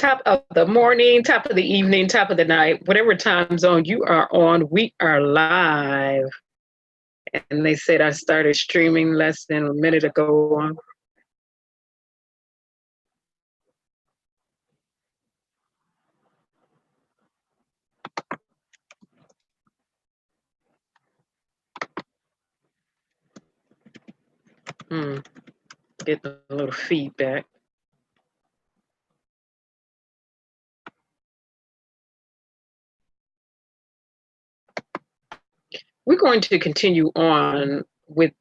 top of the morning, top of the evening, top of the night, whatever time zone you are on, we are live. And they said I started streaming less than a minute ago on. Getting a little feedback. We're going to continue on with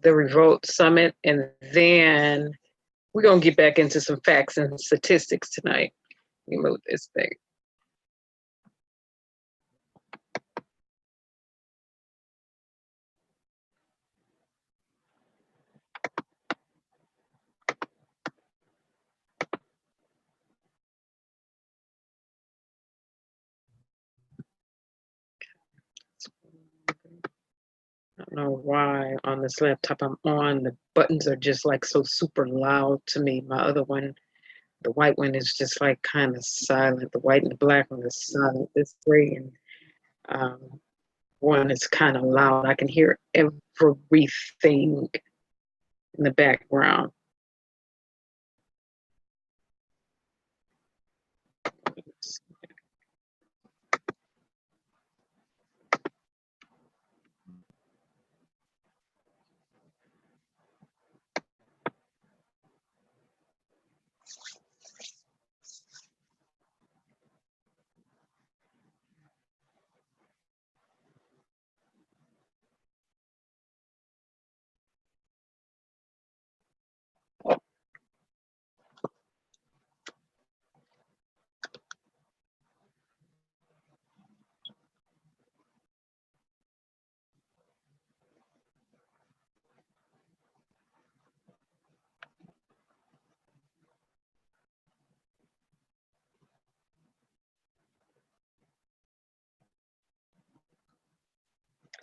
the Revolt Summit, and then we're going to get back into some facts and statistics tonight. Let me move this thing. I don't know why on this laptop I'm on, the buttons are just like so super loud to me. My other one, the white one, is just like kind of silent. The white and the black one is silent. This gray and one is kind of loud. I can hear everything in the background.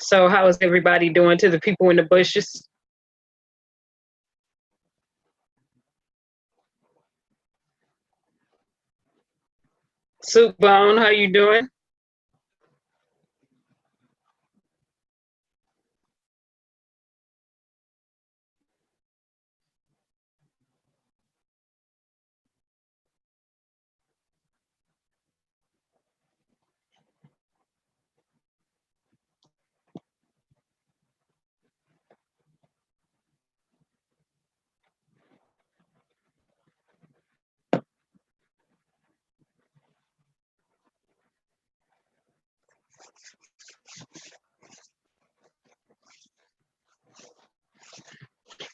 So how is everybody doing to the people in the bushes? Soup Bone, how you doing?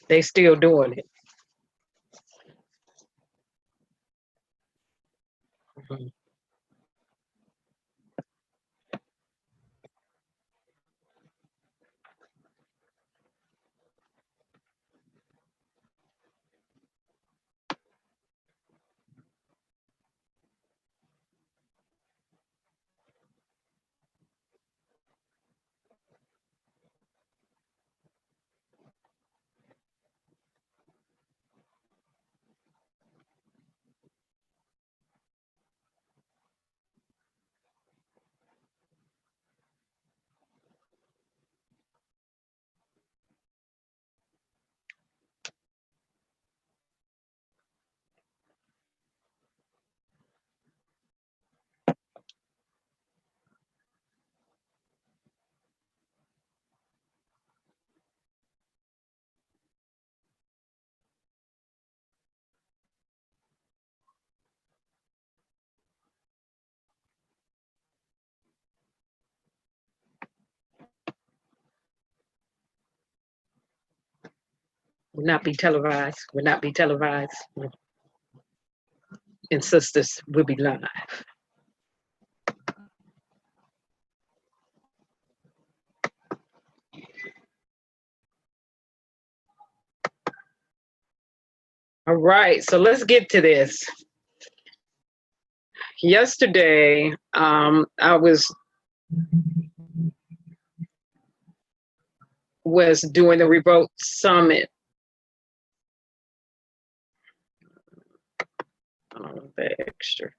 They still doing it. Mhm. Will not be televised. Will not be televised. And sisters will be live. All right, so let's get to this. Yesterday, I was doing the Revolt Summit, I don't want that extra.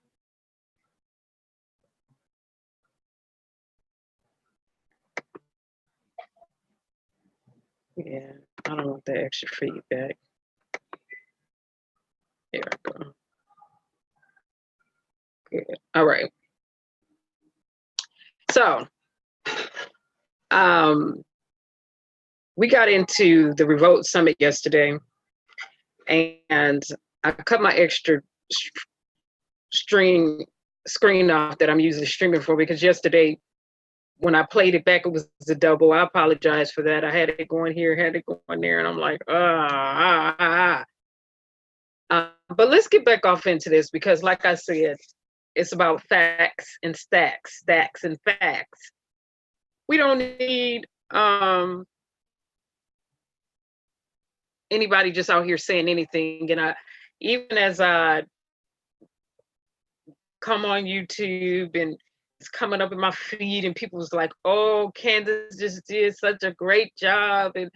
Yeah, I don't want that extra feedback. There we go. Good. All right. So, we got into the Revolt Summit yesterday, and I cut my extra screen off that I'm using streaming for, because yesterday when I played it back, it was a double. I apologize for that. I had it going here, had it going there, and I'm like, but let's get back off into this, because like I said, it's about facts and stacks and facts. We don't need anybody just out here saying anything. And even as I come on YouTube and it's coming up in my feed and people was like, oh, Candace just did such a great job. And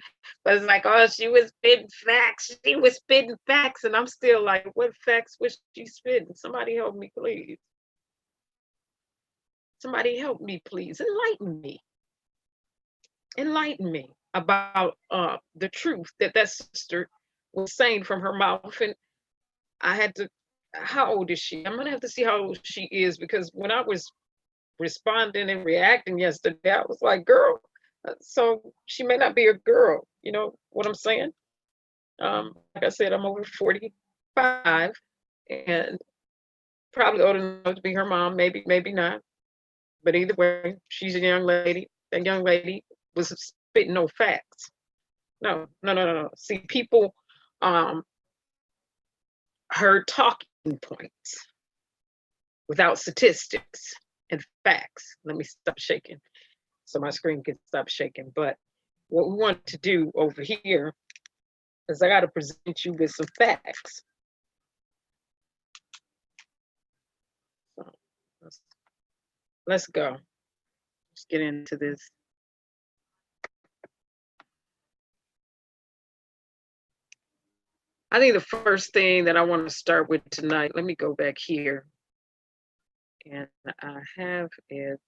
I was like, oh, she was spitting facts. She was spitting facts. And I'm still like, what facts was she spitting? Somebody help me, please. Somebody help me, please. Enlighten me. Enlighten me about the truth that sister was saying from her mouth. And I had to, how old is she? I'm gonna have to see how old she is, because when I was responding and reacting yesterday, I was like, girl, so she may not be a girl, you know what I'm saying? Like I said, I'm over 45 and probably old enough to be her mom, maybe not, but either way, she's a young lady. That young lady was spitting no facts. No. See, people heard talking points without statistics and facts. Let me stop shaking so my screen can stop shaking. But what we want to do over here is I got to present you with some facts. So let's go. Let's get into this. I think the first thing that I want to start with tonight, let me go back here. And I have it.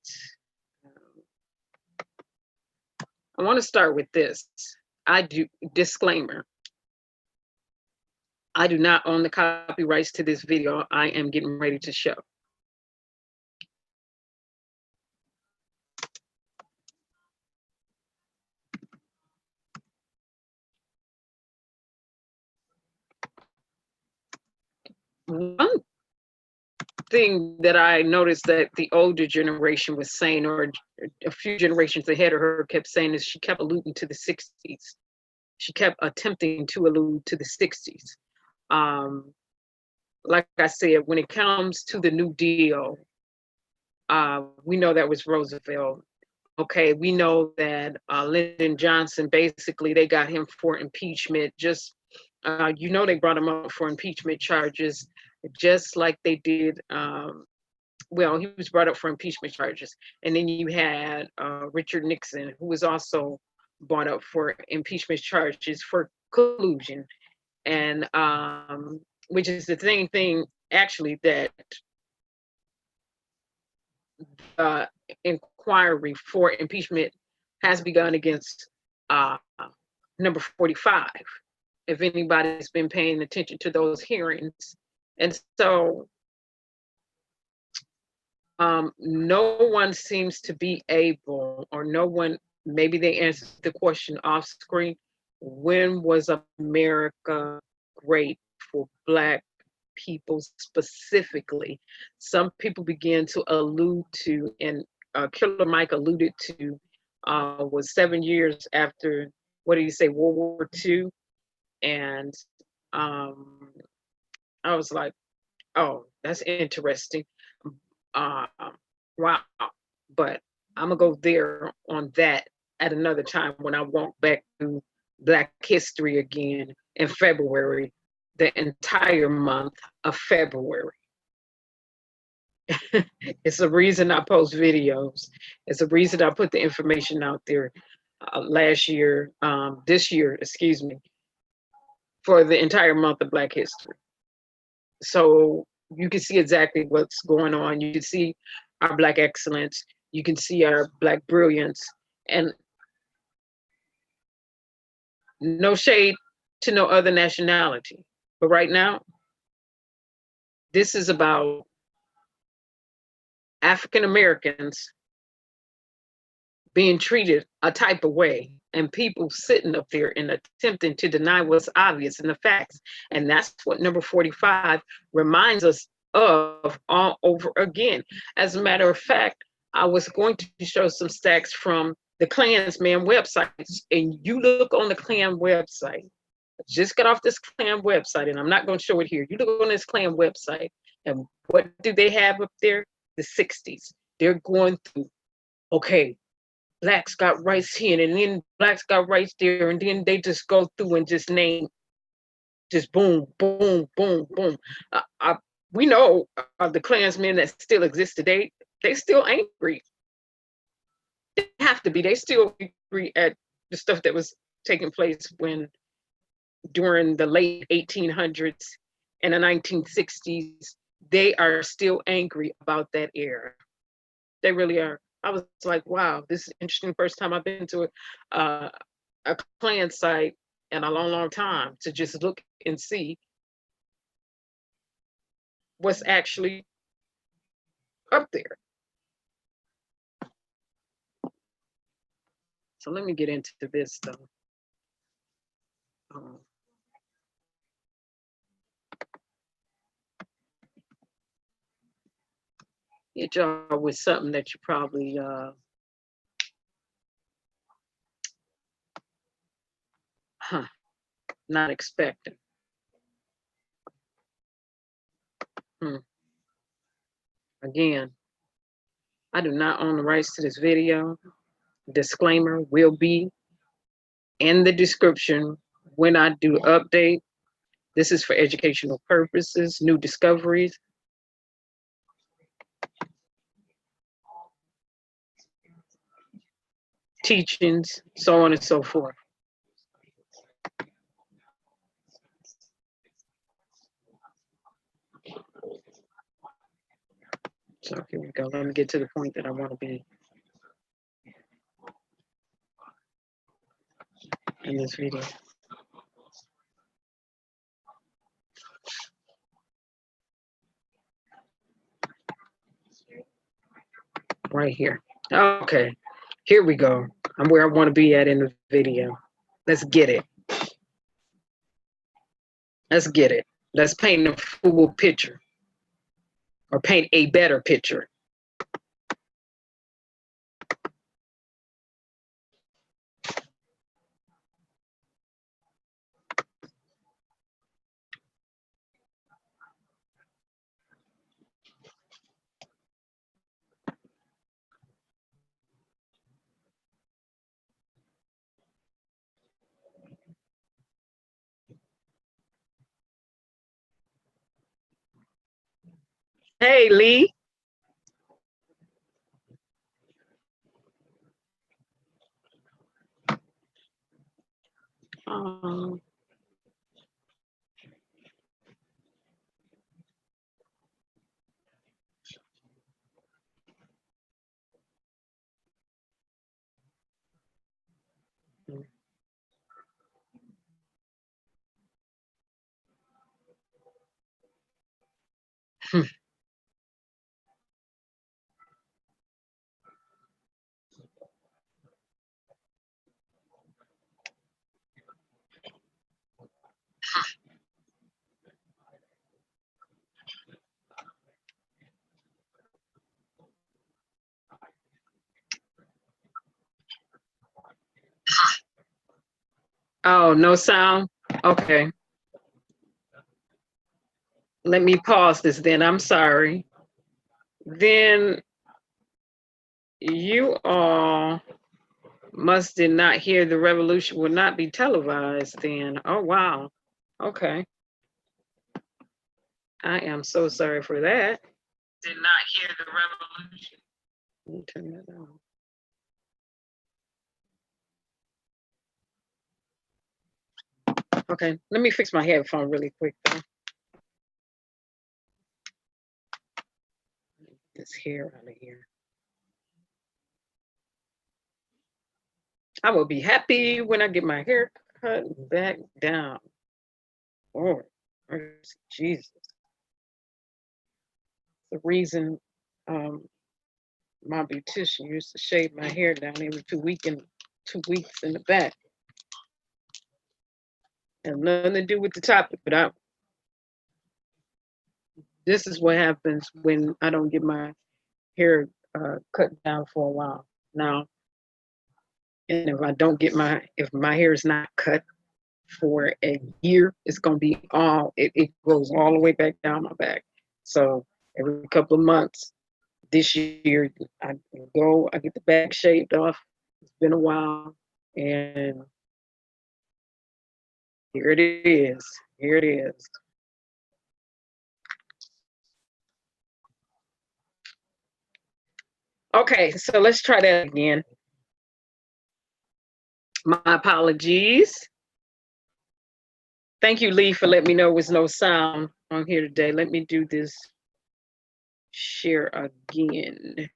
I want to start with this. Disclaimer. I do not own the copyrights to this video I am getting ready to show. One thing that I noticed that the older generation was saying, or a few generations ahead of her kept saying, is she kept alluding to the 60s. She kept attempting to allude to the 60s. Like I said, when it comes to the New Deal, we know that was Roosevelt. Okay, we know that Lyndon Johnson, basically, they got him for impeachment. They brought him up for impeachment charges, just like they did. He was brought up for impeachment charges. And then you had Richard Nixon, who was also brought up for impeachment charges for collusion. And which is the same thing, actually, that inquiry for impeachment has begun against number 45, if anybody's been paying attention to those hearings. And so no one seems to be able, or no one, maybe they answered the question off screen, when was America great for Black people specifically? Some people began to allude to, and Killer Mike alluded to, was 7 years after, what did he say, World War II? And I was like, oh, that's interesting. Wow. But I'm gonna go there on that at another time, when I walk back to Black history again in February, the entire month of February. It's a reason I post videos. It's a reason I put the information out there this year, excuse me, for the entire month of Black history. So you can see exactly what's going on. You can see our Black excellence. You can see our Black brilliance. And no shade to no other nationality. But right now, this is about African Americans being treated a type of way, and people sitting up there and attempting to deny what's obvious in the facts. And that's what number 45 reminds us of all over again. As a matter of fact, I was going to show some stats from the Klansman websites, and you look on the Klan website. I just got off this Klan website, and I'm not going to show it here. You look on this Klan website, and what do they have up there? The 60s. They're going through, okay, Blacks got rights here, and then Blacks got rights there, and then they just go through and just name, just boom, boom, boom, boom. We know the Klansmen that still exist today, they still angry. They have to be. They still angry at the stuff that was taking place during the late 1800s and the 1960s. They are still angry about that era. They really are. I was like, wow, this is interesting. First time I've been to a Klan site in a long, long time to just look and see what's actually up there. So let me get into this though. Hit y'all with something that you probably not expecting. Again, I do not own the rights to this video. Disclaimer will be in the description when I do update. This is for educational purposes, new discoveries. Teachings, so on and so forth. So here we go. Let me get to the point that I want to be in this video. Right here. Okay, here we go. I'm where I want to be at in the video. Let's get it. Let's get it. Let's paint a full picture, or paint a better picture. Hey, Lee. Oh, no sound? Okay. Let me pause this then. I'm sorry. Then you all must did not hear the revolution will not be televised then. Oh, wow. Okay. I am so sorry for that. Did not hear the revolution. Let me turn that on. Okay, let me fix my headphone really quick though. this hair out of here. I will be happy when I get my hair cut back down. Lord, mercy, Jesus. The reason my beautician used to shave my hair down every 2 weeks in the back. And nothing to do with the topic, but this is what happens when I don't get my hair cut down for a while now. And if my hair is not cut for a year, it's gonna be it goes all the way back down my back. So every couple of months, this year I get the back shaved off. It's been a while, and here it is. Here it is. Okay, so let's try that again. My apologies. Thank you, Lee, for letting me know there was no sound on here today. Let me do this share again.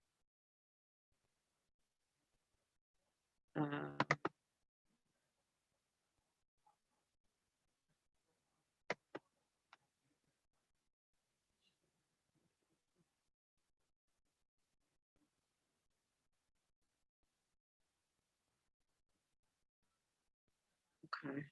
Okay.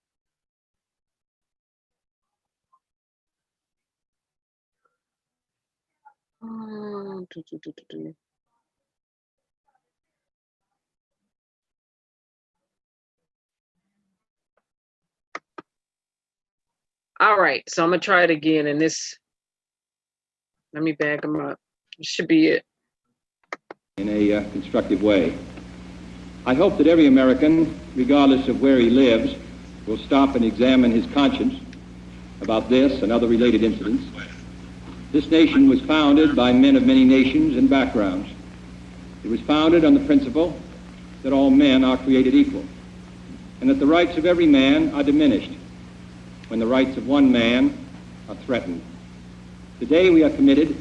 All right, so I'm gonna try it again, and let me back them up. This should be it. In a constructive way. I hope that every American, regardless of where he lives, will stop and examine his conscience about this and other related incidents. This nation was founded by men of many nations and backgrounds. It was founded on the principle that all men are created equal, and that the rights of every man are diminished when the rights of one man are threatened. Today we are committed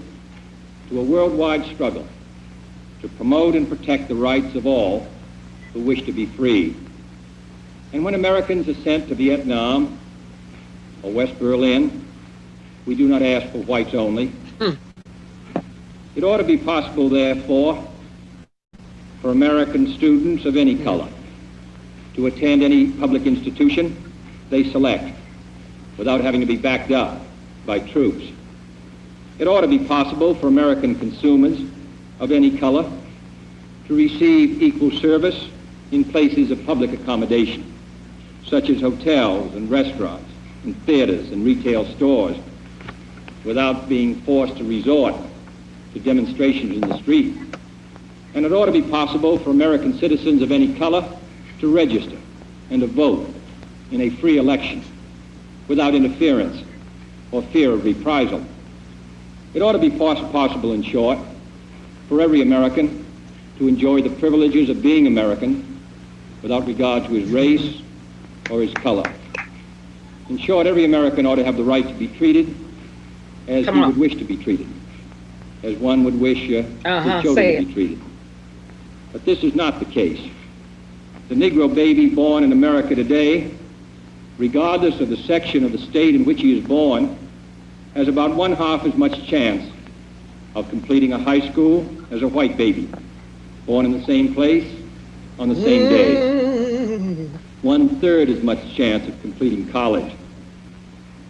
to a worldwide struggle to promote and protect the rights of all who wish to be free. And when Americans are sent to Vietnam or West Berlin, we do not ask for whites only. It ought to be possible, therefore, for American students of any color to attend any public institution they select without having to be backed up by troops. It ought to be possible for American consumers of any color to receive equal service in places of public accommodation, such as hotels and restaurants and theaters and retail stores, without being forced to resort to demonstrations in the street. And it ought to be possible for American citizens of any color to register and to vote in a free election without interference or fear of reprisal. It ought to be possible, in short, for every American to enjoy the privileges of being American without regard to his race or his color. In short, every American ought to have the right to be treated as he would wish to be treated, as one would wish his children to be treated. But this is not the case. The Negro baby born in America today, regardless of the section of the state in which he is born, has about 1/2 as much chance of completing a high school as a white baby, born in the same place on the same day. 1/3 as much chance of completing college.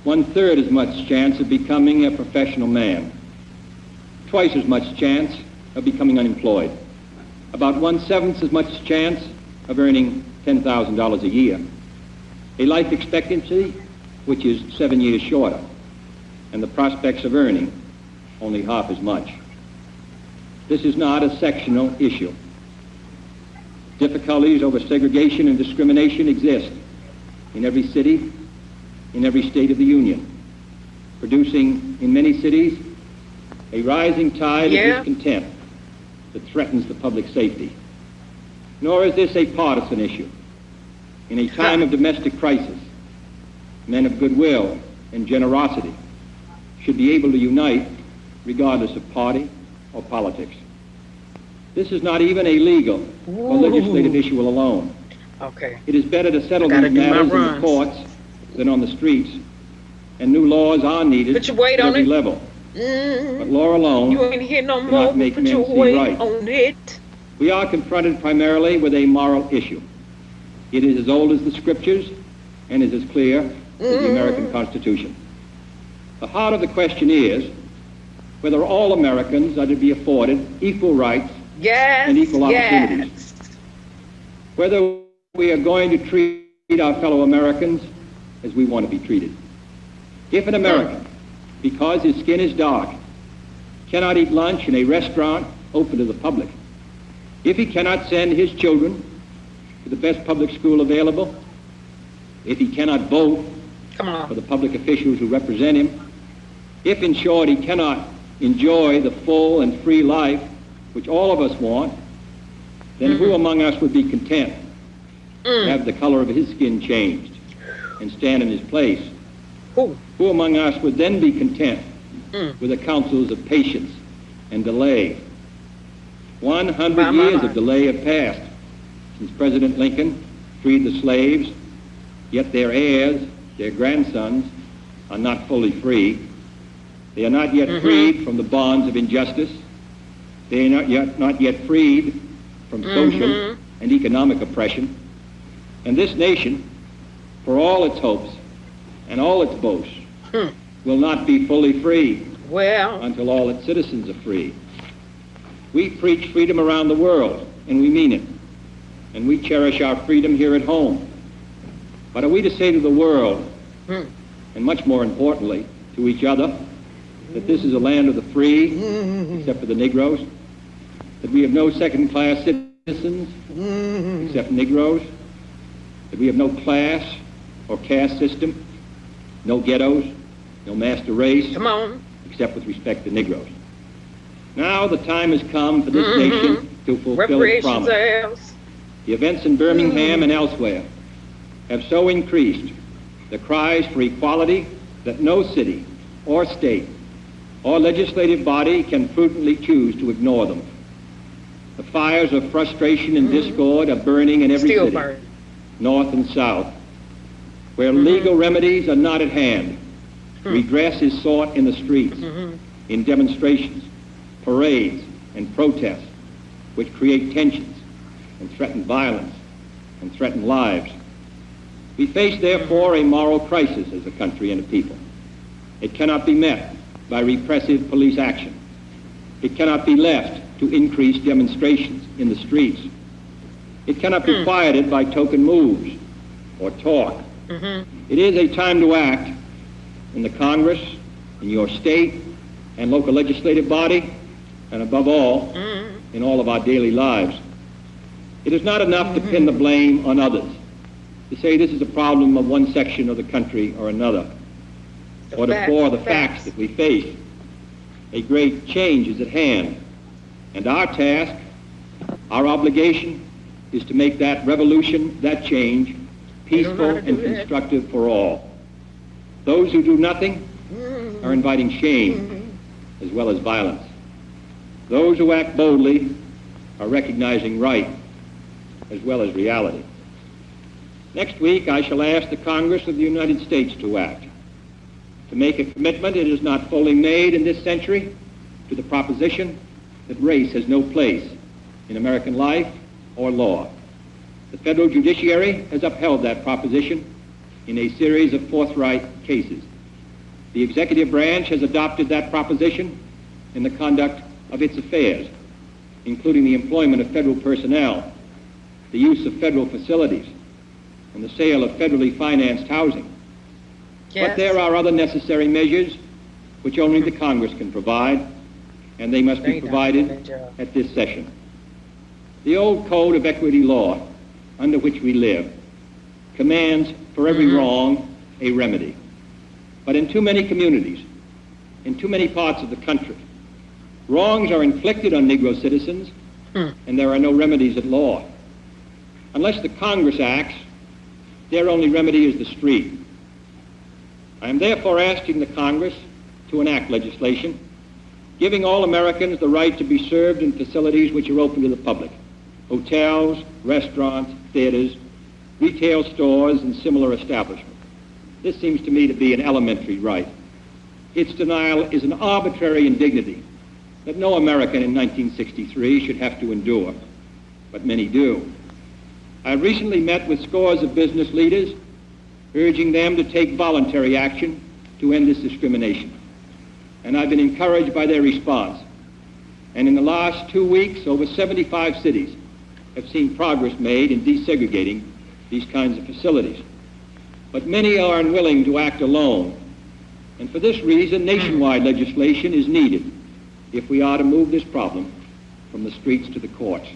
1/3 as much chance of becoming a professional man. Twice as much chance of becoming unemployed. About 1/7 as much chance of earning $10,000 a year. A life expectancy which is 7 years shorter, and the prospects of earning only half as much. This is not a sectional issue. Difficulties over segregation and discrimination exist in every city, in every state of the Union, producing in many cities a rising tide of discontent that threatens the public safety. Nor is this a partisan issue. In a time of domestic crisis, men of goodwill and generosity should be able to unite regardless of party or politics. This is not even a legal or legislative issue alone. Okay. It is better to settle these matters in the courts than on the streets, and new laws are needed Put your weight at on every it. level. But law alone You ain't here no more. cannot make Put men your see weight right. on it. We are confronted primarily with a moral issue. It is as old as the scriptures and is as clear as the American Constitution. The heart of the question is whether all Americans are to be afforded equal rights and equal opportunities. Whether we are going to treat our fellow Americans as we want to be treated. If an American, because his skin is dark, cannot eat lunch in a restaurant open to the public, if he cannot send his children to the best public school available, if he cannot vote for the public officials who represent him, if, in short, he cannot enjoy the full and free life which all of us want, then who among us would be content to have the color of his skin changed and stand in his place? Who among us would then be content with the counsels of patience and delay? 100 years of delay have passed since President Lincoln freed the slaves, yet their heirs, their grandsons, are not fully free. They are not yet freed from the bonds of injustice. They are not yet freed from social and economic oppression. And this nation, for all its hopes and all its boasts, will not be fully free until all its citizens are free. We preach freedom around the world, and we mean it. And we cherish our freedom here at home. But are we to say to the world, and much more importantly, to each other, that this is a land of the free, except for the Negroes? That we have no second-class citizens, except Negroes? That we have no class or caste system, no ghettos, no master race, except with respect to Negroes? Now the time has come for this nation to fulfill its promise. The events in Birmingham and elsewhere have so increased the cries for equality that no city or state or legislative body can prudently choose to ignore them. The fires of frustration and discord are burning in every city, north and south. Where legal remedies are not at hand, redress is sought in the streets, in demonstrations, parades, and protests, which create tensions and threaten violence and threaten lives. We face, therefore, a moral crisis as a country and a people. It cannot be met by repressive police action. It cannot be left to increase demonstrations in the streets. It cannot be quieted by token moves or talk. It is a time to act in the Congress, in your state and local legislative body, and above all, in all of our daily lives. It is not enough to pin the blame on others, to say this is a problem of one section of the country or another, or to pour the facts that we face. A great change is at hand, and our task, our obligation, is to make that revolution, that change, peaceful and constructive for all. Those who do nothing are inviting shame as well as violence. Those who act boldly are recognizing right as well as reality. Next week, I shall ask the Congress of the United States to act, to make a commitment it has not fully made in this century to the proposition that race has no place in American life or law. The federal judiciary has upheld that proposition in a series of forthright cases. The executive branch has adopted that proposition in the conduct of its affairs, including the employment of federal personnel, the use of federal facilities, and the sale of federally financed housing. But there are other necessary measures which only the Congress can provide, and they must be provided at this session. The old code of equity law under which we live commands for every wrong a remedy. But in too many communities, in too many parts of the country, wrongs are inflicted on Negro citizens, and there are no remedies at law. Unless the Congress acts, their only remedy is the street. I am therefore asking the Congress to enact legislation giving all Americans the right to be served in facilities which are open to the public: hotels, restaurants, theaters, retail stores, and similar establishments. This seems to me to be an elementary right. Its denial is an arbitrary indignity that no American in 1963 should have to endure, but many do. I recently met with scores of business leaders, urging them to take voluntary action to end this discrimination. And I've been encouraged by their response. And in the last 2 weeks, over 75 cities have seen progress made in desegregating these kinds of facilities. But many are unwilling to act alone. And for this reason, nationwide legislation is needed if we are to move this problem from the streets to the courts.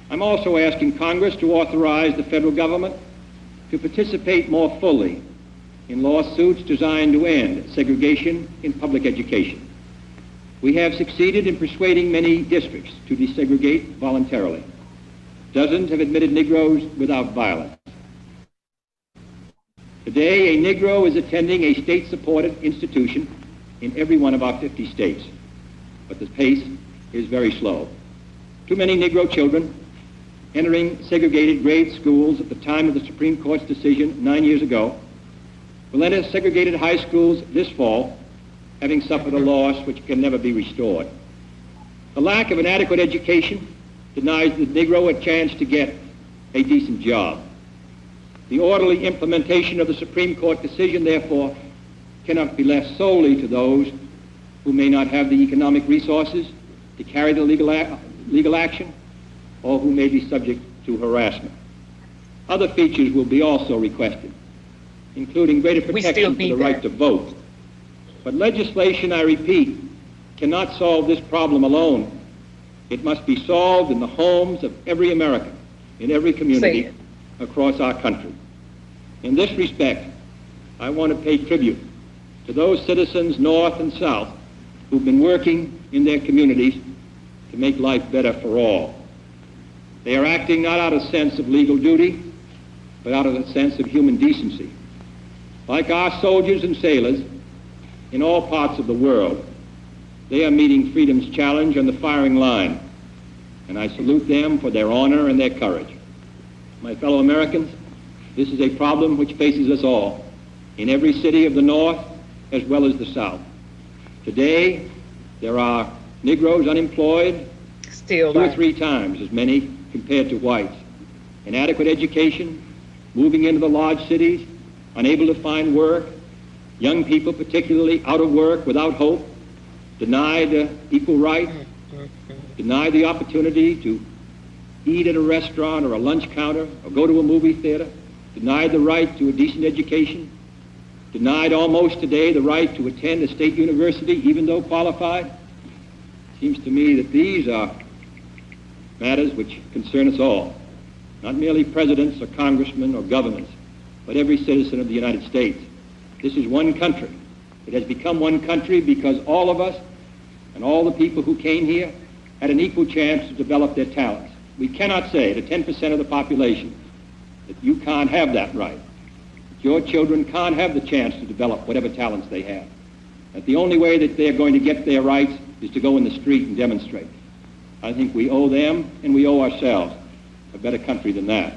I'm also asking Congress to authorize the federal government to participate more fully in lawsuits designed to end segregation in public education. We have succeeded in persuading many districts to desegregate voluntarily. Dozens have admitted Negroes without violence. Today, a Negro is attending a state-supported institution in every one of our 50 states, but the pace is very slow. Too many Negro children entering segregated grade schools at the time of the Supreme Court's decision 9 years ago will enter segregated high schools this fall, having suffered a loss which can never be restored. The lack of an adequate education denies the Negro a chance to get a decent job. The orderly implementation of the Supreme Court decision, therefore, cannot be left solely to those who may not have the economic resources to carry the legal action, or who may be subject to harassment. Other features will be also requested, including greater protection for the right to vote. But legislation, I repeat, cannot solve this problem alone. It must be solved in the homes of every American, in every community across our country. In this respect, I want to pay tribute to those citizens, North and South, who've been working in their communities to make life better for all. They are acting not out of a sense of legal duty, but out of a sense of human decency. Like our soldiers and sailors in all parts of the world, they are meeting freedom's challenge on the firing line, and I salute them for their honor and their courage. My fellow Americans, this is a problem which faces us all, in every city of the North as well as the South. Today, there are Negroes unemployed, still 2 or 3 times as many compared to whites. Inadequate education, moving into the large cities, unable to find work, young people particularly out of work, without hope, denied equal rights, denied the opportunity to eat at a restaurant or a lunch counter or go to a movie theater, denied the right to a decent education, denied almost today the right to attend a state university even though qualified. It seems to me that these are matters which concern us all, not merely presidents or congressmen or governors, but every citizen of the United States. This is one country. It has become one country because all of us and all the people who came here had an equal chance to develop their talents. We cannot say to 10% of the population that you can't have that right, that your children can't have the chance to develop whatever talents they have, that the only way that they're going to get their rights is to go in the street and demonstrate. I think we owe them and we owe ourselves a better country than that.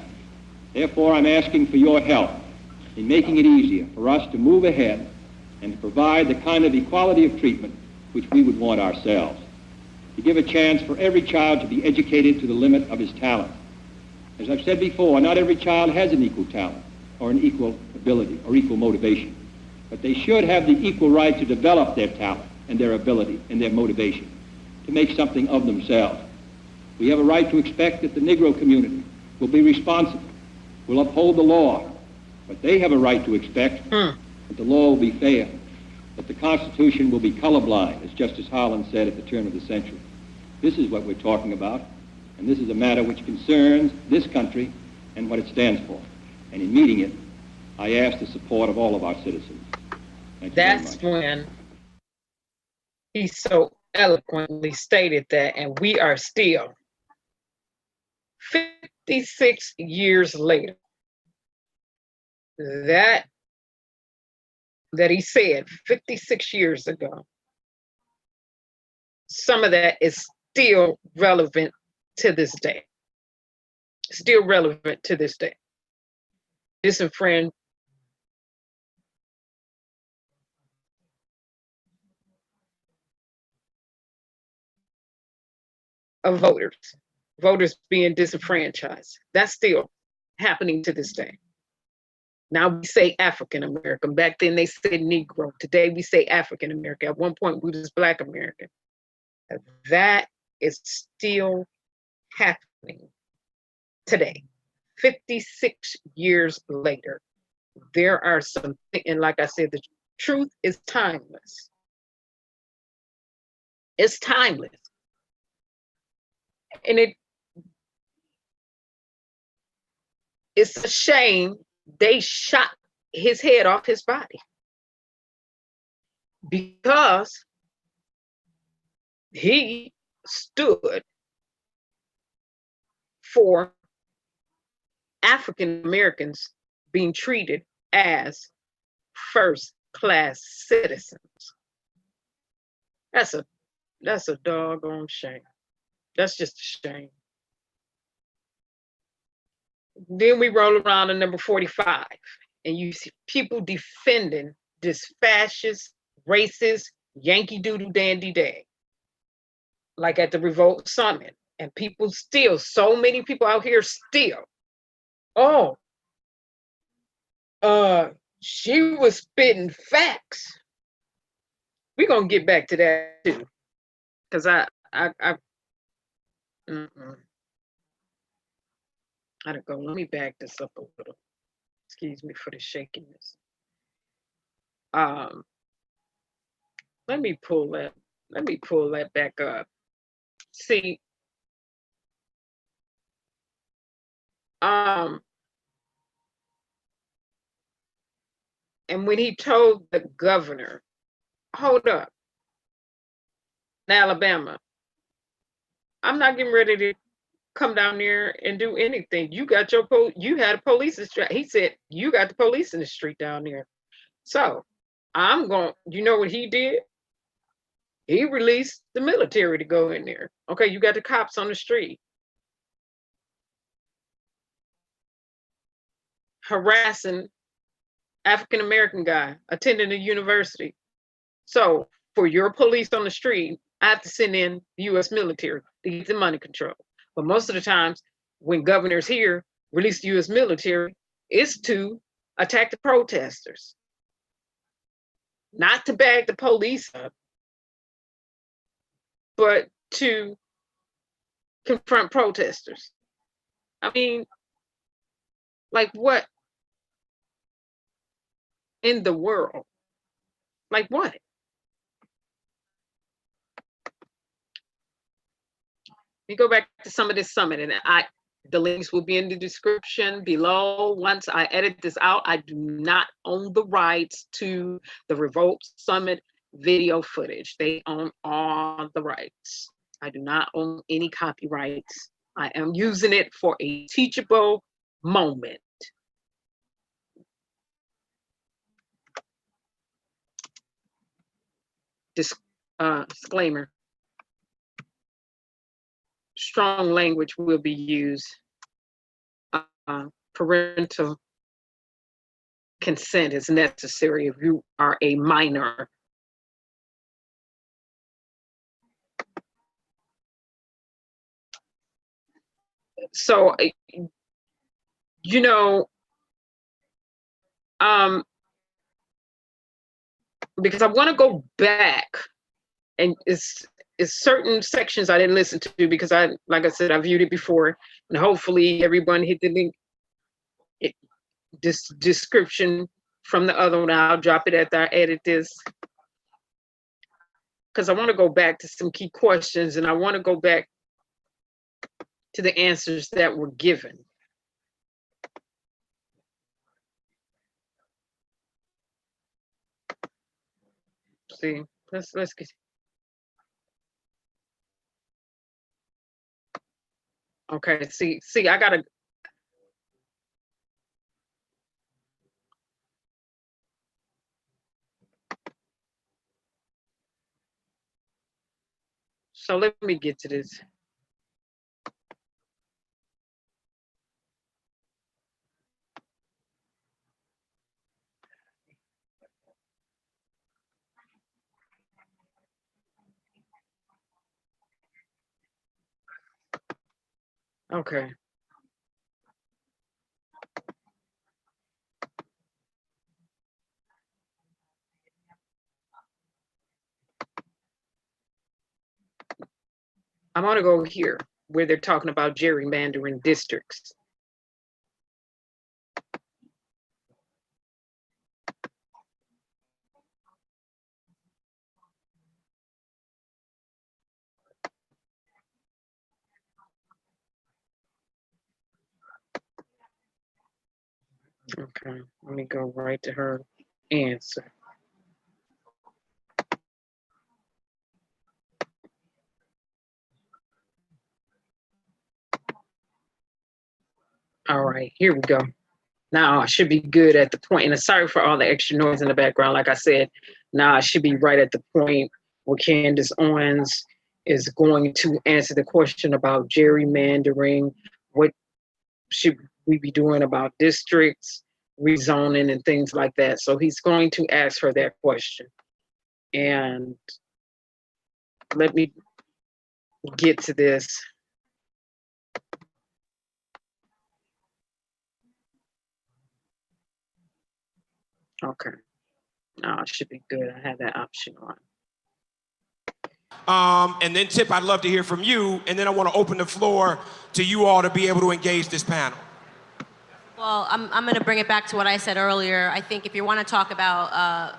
Therefore, I'm asking for your help in making it easier for us to move ahead and to provide the kind of equality of treatment which we would want ourselves, to give a chance for every child to be educated to the limit of his talent. As I've said before, not every child has an equal talent or an equal ability or equal motivation, but they should have the equal right to develop their talent and their ability and their motivation to make something of themselves. We have a right to expect that the Negro community will be responsible, will uphold the law, but they have a right to expect that the law will be fair, that the Constitution will be colorblind, as Justice Harlan said at the turn of the century. This is what we're talking about, and this is a matter which concerns this country and what it stands for. And in meeting it, I ask the support of all of our citizens. Thank you very much. That's when he so eloquently stated that, and we are still 56 years later. That he said 56 years ago, some of that is still relevant to this day. Still relevant to this day. Disenfranchisement of voters being disenfranchised. That's still happening to this day. Now we say African American. Back then they said Negro. Today we say African American. At one point we was Black American. That is still happening today. 56 years later. There are some, and like I said, the truth is timeless. It's timeless. And it's a shame they shot his head off his body because he stood for African Americans being treated as first-class citizens. That's a doggone shame. That's just a shame. Then we roll around to number 45, and you see people defending this fascist, racist, Yankee Doodle Dandy Day, like at the Revolt Summit. And people still, so many people out here still, she was spitting facts. We're gonna get back to that too, because I gotta go. Let me back this up a little. Excuse me for the shakiness. Let me pull that back up. See, and when he told the governor, hold up, in Alabama, I'm not getting ready to come down there and do anything. You got you had a police in the street. He said, you got the police in the street down there. So I'm going, you know what he did? He released the military to go in there. Okay, you got the cops on the street harassing African-American guy attending a university. So for your police on the street, I have to send in the US military to get the money control. But most of the times when governors here release the US military, it's to attack the protesters, not to bag the police up, but to confront protesters. I mean, like what in the world? Like what? We go back to some of this summit, and the links will be in the description below. Once I edit this out, I do not own the rights to the Revolt Summit video footage. They own all the rights. I do not own any copyrights. I am using it for a teachable moment. Disclaimer. Strong language will be used. Parental consent is necessary if you are a minor. So, you know, because I want to go back, and it's certain sections I didn't listen to because like I said, I viewed it before, and hopefully everyone hit the link, this description from the other one. I'll drop it after I edit this, because I want to go back to some key questions, and I want to go back to the answers that were given. See, let's get. Okay, see, I gotta. So let me get to this. Okay. I'm going to go here where they're talking about gerrymandering districts. Okay, let me go right to her answer. All right, here we go. Now I should be good at the point, and sorry for all the extra noise in the background. Like I said, now I should be right at the point where Candace Owens is going to answer the question about gerrymandering. What should we be doing about districts, rezoning, and things like that? So he's going to ask her that question. And let me get to this. Okay. Now I should be good. I have that option on. And then Tip, I'd love to hear from you, and then I want to open the floor to you all to be able to engage this panel. Well, I'm going to bring it back to what I said earlier. I think if you want to talk about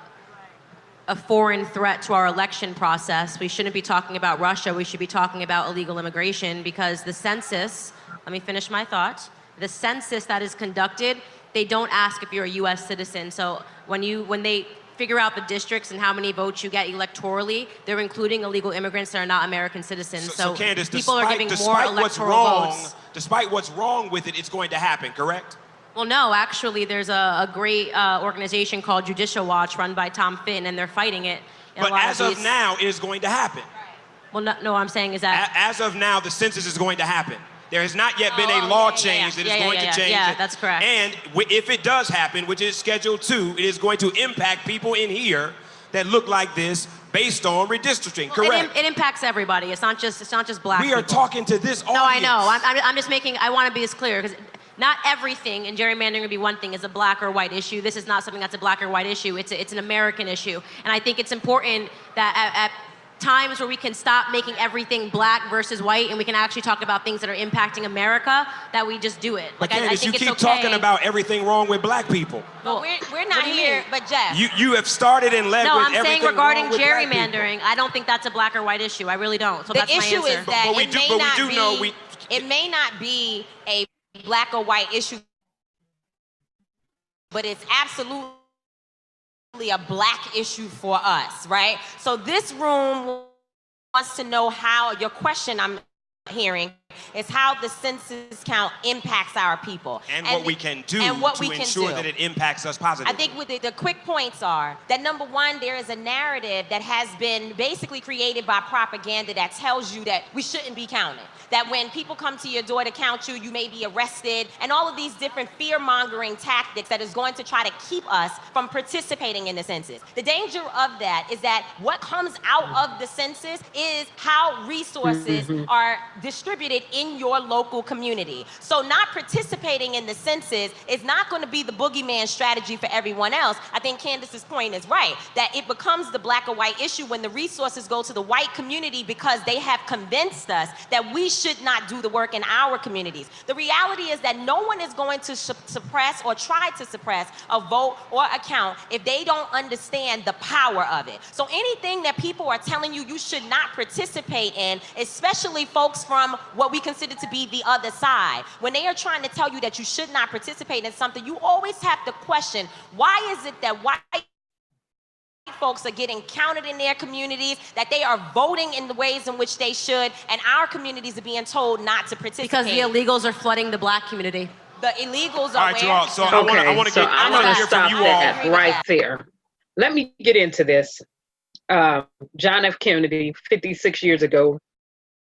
a foreign threat to our election process, we shouldn't be talking about Russia. We should be talking about illegal immigration, because the census, let me finish my thought, the census that is conducted, they don't ask if you're a U.S. citizen. So when they figure out the districts and how many votes you get electorally, they're including illegal immigrants that are not American citizens. So Candace, people are giving more electoral votes. Despite what's wrong with it, it's going to happen, correct? Well, no, actually, there's a great organization called Judicial Watch run by Tom Fitton, and they're fighting it. But as of now, it is going to happen. Well, no, what I'm saying is that... As of now, the census is going to happen. There has not yet been a law change that is going to change. Yeah, that's correct. And if it does happen, which is scheduled to, it is going to impact people in here that look like this based on redistricting, correct? It impacts everybody. It's not just black people. We are talking to this audience. No, I know. I'm just making, I want to be as clear, because not everything, and gerrymandering would be one thing, is a black or white issue. This is not something that's a black or white issue. It's an American issue. And I think it's important that at times where we can stop making everything black versus white, and we can actually talk about things that are impacting America, that we just do it. But Candace, you keep talking about everything wrong with black people. Well, we're not here, but Jeff. You have started and led with everything. No, I'm saying regarding gerrymandering, I don't think that's a black or white issue. I really don't. So that's my answer. The issue is that it may not be a black or white issue, but it's absolutely a black issue for us, right? So this room wants to know how, your question I'm hearing is how the census count impacts our people. And what we can do to ensure that it impacts us positively. I think with the quick points are that, number one, there is a narrative that has been basically created by propaganda that tells you that we shouldn't be counted. That when people come to your door to count you, you may be arrested, and all of these different fear-mongering tactics that is going to try to keep us from participating in the census. The danger of that is that what comes out of the census is how resources are distributed in your local community. So not participating in the census is not going to be the boogeyman strategy for everyone else. I think Candace's point is right, that it becomes the black or white issue when the resources go to the white community because they have convinced us that we should not do the work in our communities. The reality is that no one is going to suppress or try to suppress a vote or a count if they don't understand the power of it. So anything that people are telling you you should not participate in, especially folks from what we consider to be the other side, when they are trying to tell you that you should not participate in something, you always have to question, why is it that white folks are getting counted in their communities, that they are voting in the ways in which they should, and our communities are being told not to participate? Because the illegals are flooding the black community. The illegals are all right, you all. So I want to hear from you all. Right there. Let me get into this. John F. Kennedy, 56 years ago,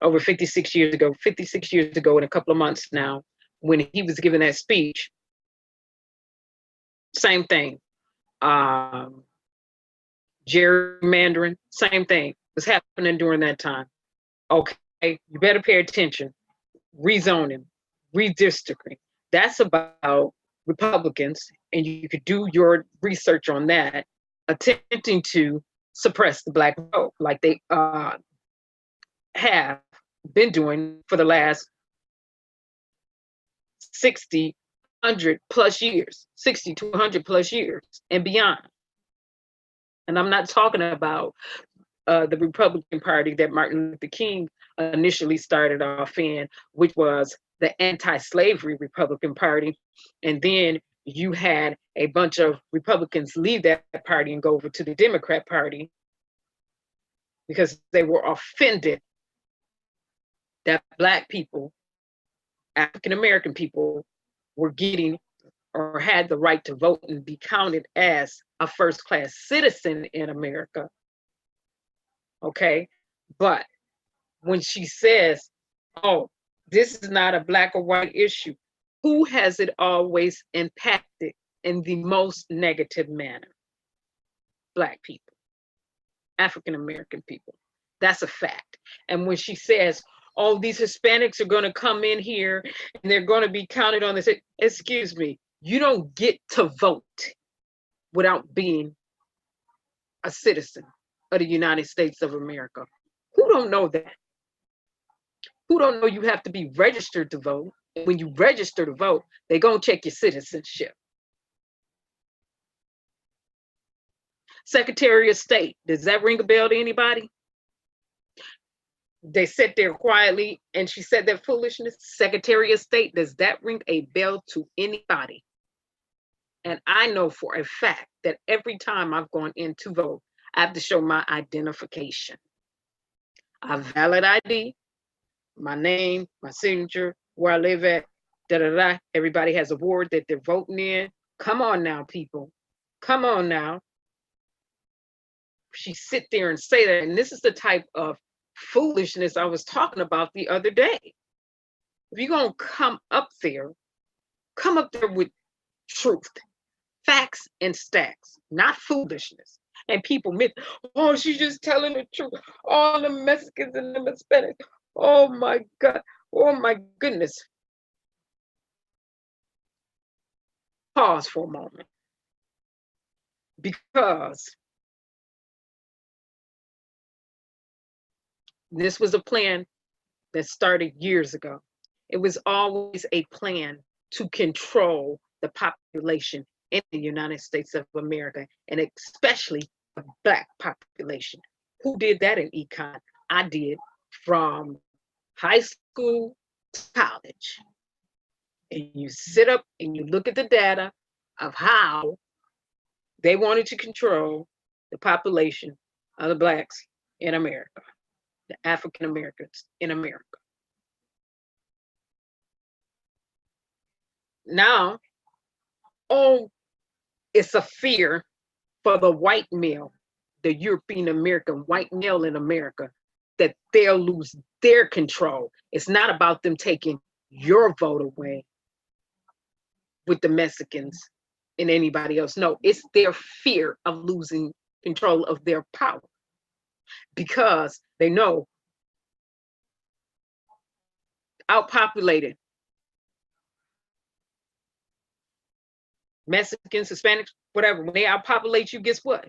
over 56 years ago, 56 years ago in a couple of months now, when he was giving that speech. Same thing. Gerrymandering, same thing was happening during that time. Okay, you better pay attention. Rezoning, redistricting. That's about Republicans, and you could do your research on that, attempting to suppress the Black vote like they have been doing for the last 60, 100 plus years, 60 to 100 plus years and beyond. And I'm not talking about the Republican Party that Martin Luther King initially started off in, which was the anti-slavery Republican Party. And then you had a bunch of Republicans leave that party and go over to the Democrat Party because they were offended that Black people, African American people, were getting or had the right to vote and be counted as a first-class citizen in America. Okay, but when she says, oh, this is not a Black or white issue, who has it always impacted in the most negative manner? Black people, African American people. That's a fact. And when she says, oh, these Hispanics are going to come in here and they're going to be counted on this, excuse me, you don't get to vote without being a citizen of the United States of America. Who don't know that? Who don't know you have to be registered to vote? When you register to vote, they're going to check your citizenship. Secretary of State, does that ring a bell to anybody? They sat there quietly and she said that foolishness. Secretary of State, does that ring a bell to anybody? And I know for a fact that every time I've gone in to vote, I have to show my identification. A valid ID, my name, my signature, where I live at, da-da-da. Everybody has a ward that they're voting in. Come on now, people. Come on now. She sit there and say that, and this is the type of foolishness I was talking about the other day. If you're gonna come up there with truth, facts and stats, not foolishness. And people myth, oh, she's just telling the truth. All the Mexicans and the Hispanics. Oh my God. Oh my goodness. Pause for a moment. Because this was a plan that started years ago. It was always a plan to control the population in the United States of America, and especially the Black population. Who did that in econ? I did, from high school to college. And you sit up and you look at the data of how they wanted to control the population of the Blacks in America, the African Americans in America. Now, oh, it's a fear for the white male, the European American white male in America, that they'll lose their control. It's not about them taking your vote away with the Mexicans and anybody else. No, it's their fear of losing control of their power, because they know outpopulated Mexicans, Hispanics, whatever, when they outpopulate you, guess what?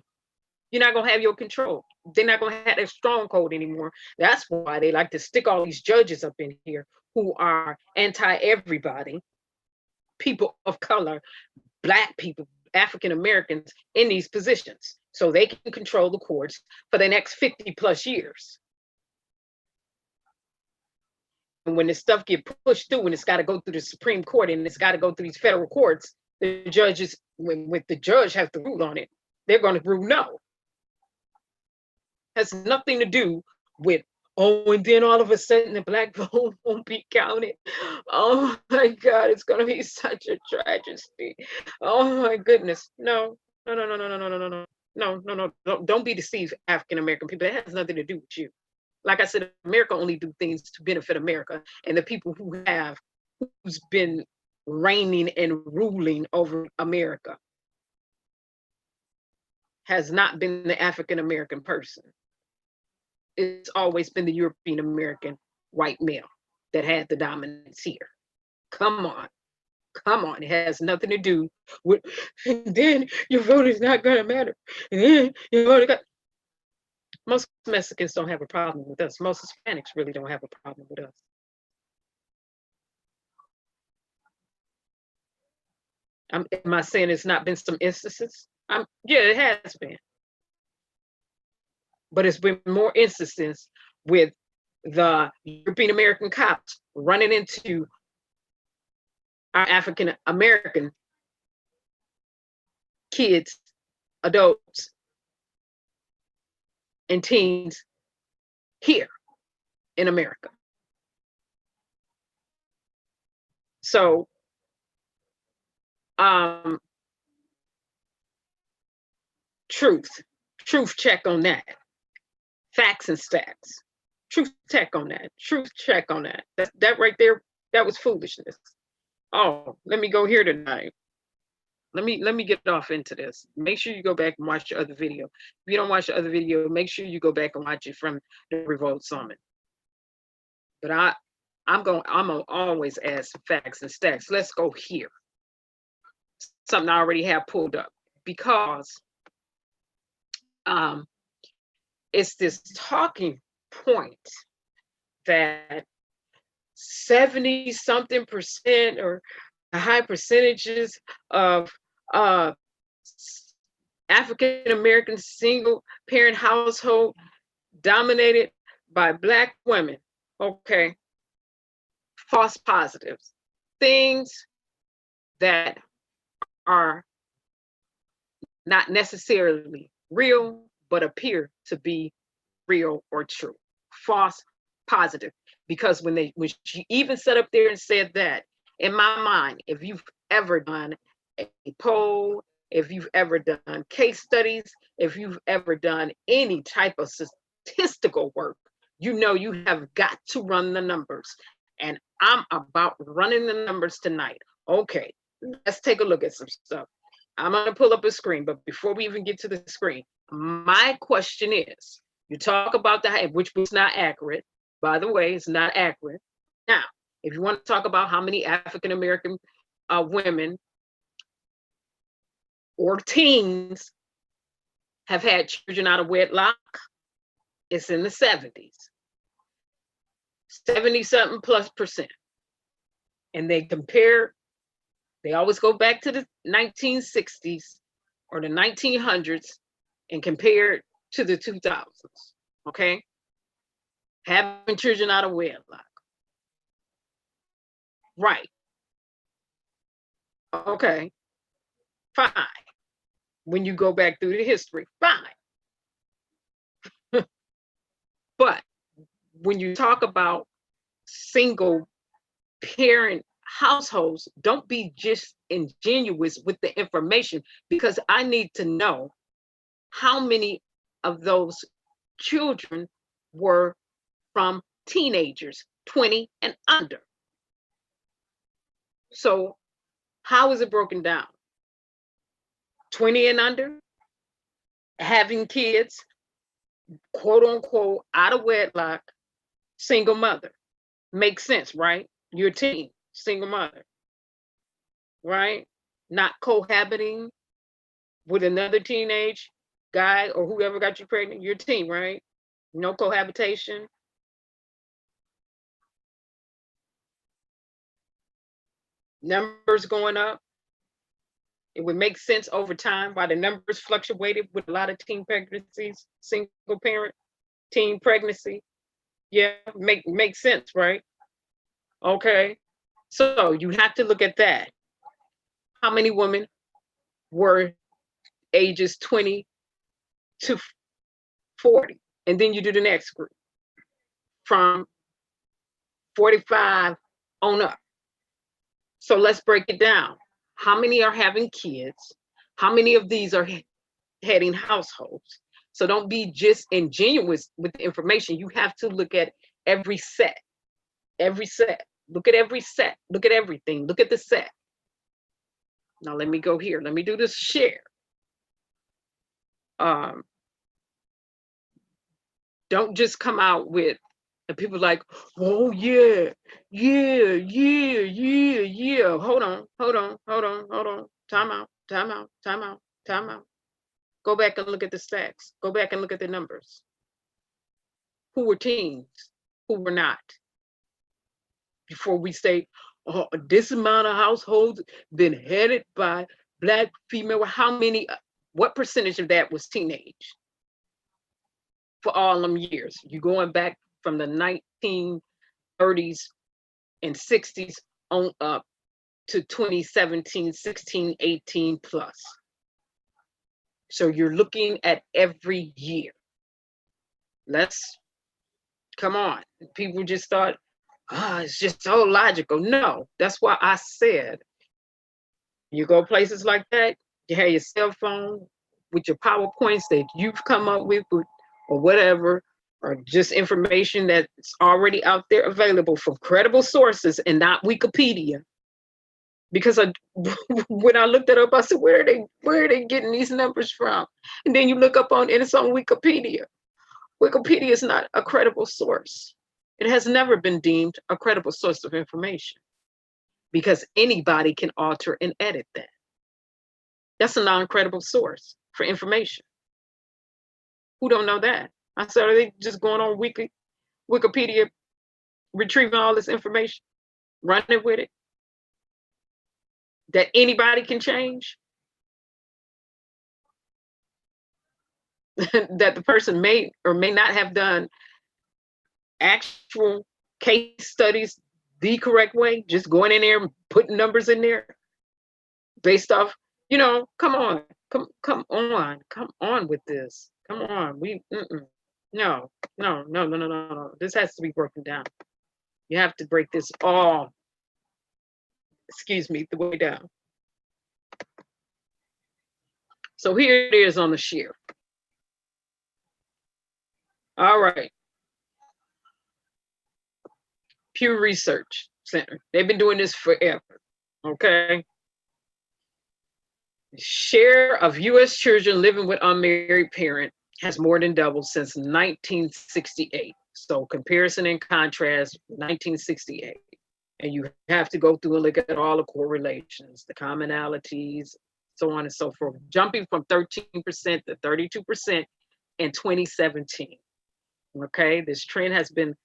You're not gonna have your control. They're not gonna have that stronghold anymore. That's why they like to stick all these judges up in here who are anti-everybody, people of color, Black people, African Americans in these positions, so they can control the courts for the next 50 plus years. And when this stuff get pushed through and it's got to go through the Supreme Court and it's got to go through these federal courts, the judges, when the judge has to rule on it, they're going to rule no. Has nothing to do with, oh, and then all of a sudden the Black vote won't be counted. Oh my God, it's going to be such a tragedy. Oh my goodness. No. Don't be deceived, African American people. It has nothing to do with you. Like I said, America only do things to benefit America, and the people who's been reigning and ruling over America has not been the African American person. It's always been the European American white male that had the dominance here. Come on. Come on. It has nothing to do with, then your vote is not going to matter. And then your vote got. Most Mexicans don't have a problem with us. Most Hispanics really don't have a problem with us. Am I saying it's not been some instances? Yeah, it has been. But it's been more instances with the European American cops running into our African American kids, adults, and teens here in America. So, truth check on that. Facts and stats. Truth check on that. Truth check on that. That right there, that was foolishness. Oh, let me go here tonight. Let me get off into this. Make sure you go back and watch the other video. If you don't watch the other video, make sure you go back and watch it from the Revolt Summit. But I'm gonna always add some facts and stats. Let's go here. Something I already have pulled up, because it's this talking point that 70-something% or high percentages of African American single parent household dominated by Black women. Okay. False positives. Things that are not necessarily real, but appear to be real or true. False positive. Because when she even sat up there and said that, in my mind, if you've ever done a poll, if you've ever done case studies, if you've ever done any type of statistical work, you know you have got to run the numbers. And I'm about running the numbers tonight. Okay, let's take a look at some stuff. I'm going to pull up a screen, but before we even get to the screen, my question is, you talk about the, which was not accurate. By the way, it's not accurate. Now, if you want to talk about how many African American women or teens have had children out of wedlock, it's in the 70s. 70-something plus percent. And they always go back to the 1960s or the 1900s and compare it to the 2000s, okay? Having children out of wedlock. Right. Okay. Fine. When you go back through the history, fine. But when you talk about single parent households, don't be just ingenuous with the information, because I need to know how many of those children were from teenagers, 20 and under. So how is it broken down? 20 and under, having kids, quote unquote, out of wedlock, single mother. Makes sense, right? You're a teen, single mother, right? Not cohabiting with another teenage guy or whoever got you pregnant. You're a teen, right? No cohabitation. Numbers going up. It would make sense over time why the numbers fluctuated with a lot of teen pregnancies, single parent, teen pregnancy. Yeah, make sense, right? Okay. So you have to look at that. How many women were ages 20 to 40? And then you do the next group from 45 on up. So let's break it down. How many are having kids? How many of these are heading households? So don't be just ingenuous with the information. You have to look at every set, look at every set, look at everything, look at the set. Now let me go here. Let me do this share. Don't just come out with, and people like, oh yeah, Hold on. Time out. Go back and look at the stats. Go back and look at the numbers. Who were teens? Who were not? Before we say, oh, this amount of households been headed by Black female, how many, what percentage of that was teenage? For all them years. You're going back from the 1930s and 60s on up to 2017, 16, 18 plus. So you're looking at every year. Let's, come on. People just thought, it's just so logical. No, that's why I said, you go places like that, you have your cell phone with your PowerPoints that you've come up with, or whatever, or just information that's already out there available from credible sources and not Wikipedia. Because when I looked it up, I said, where are they getting these numbers from? And then you look up and it's on Wikipedia. Wikipedia is not a credible source. It has never been deemed a credible source of information because anybody can alter and edit that. That's a non-credible source for information. Who don't know that? I said, are they just going on Wikipedia, retrieving all this information, running with it? That anybody can change? That the person may or may not have done actual case studies the correct way, just going in there and putting numbers in there based off, come on with this. Come on, no. This has to be broken down. You have to break this all, the way down. So here it is on the share. All right. Pew Research Center. They've been doing this forever, okay? Share of US children living with unmarried parent has more than doubled since 1968. So comparison and contrast, 1968. And you have to go through and look at all the correlations, the commonalities, so on and so forth, jumping from 13% to 32% in 2017. Okay, this trend has been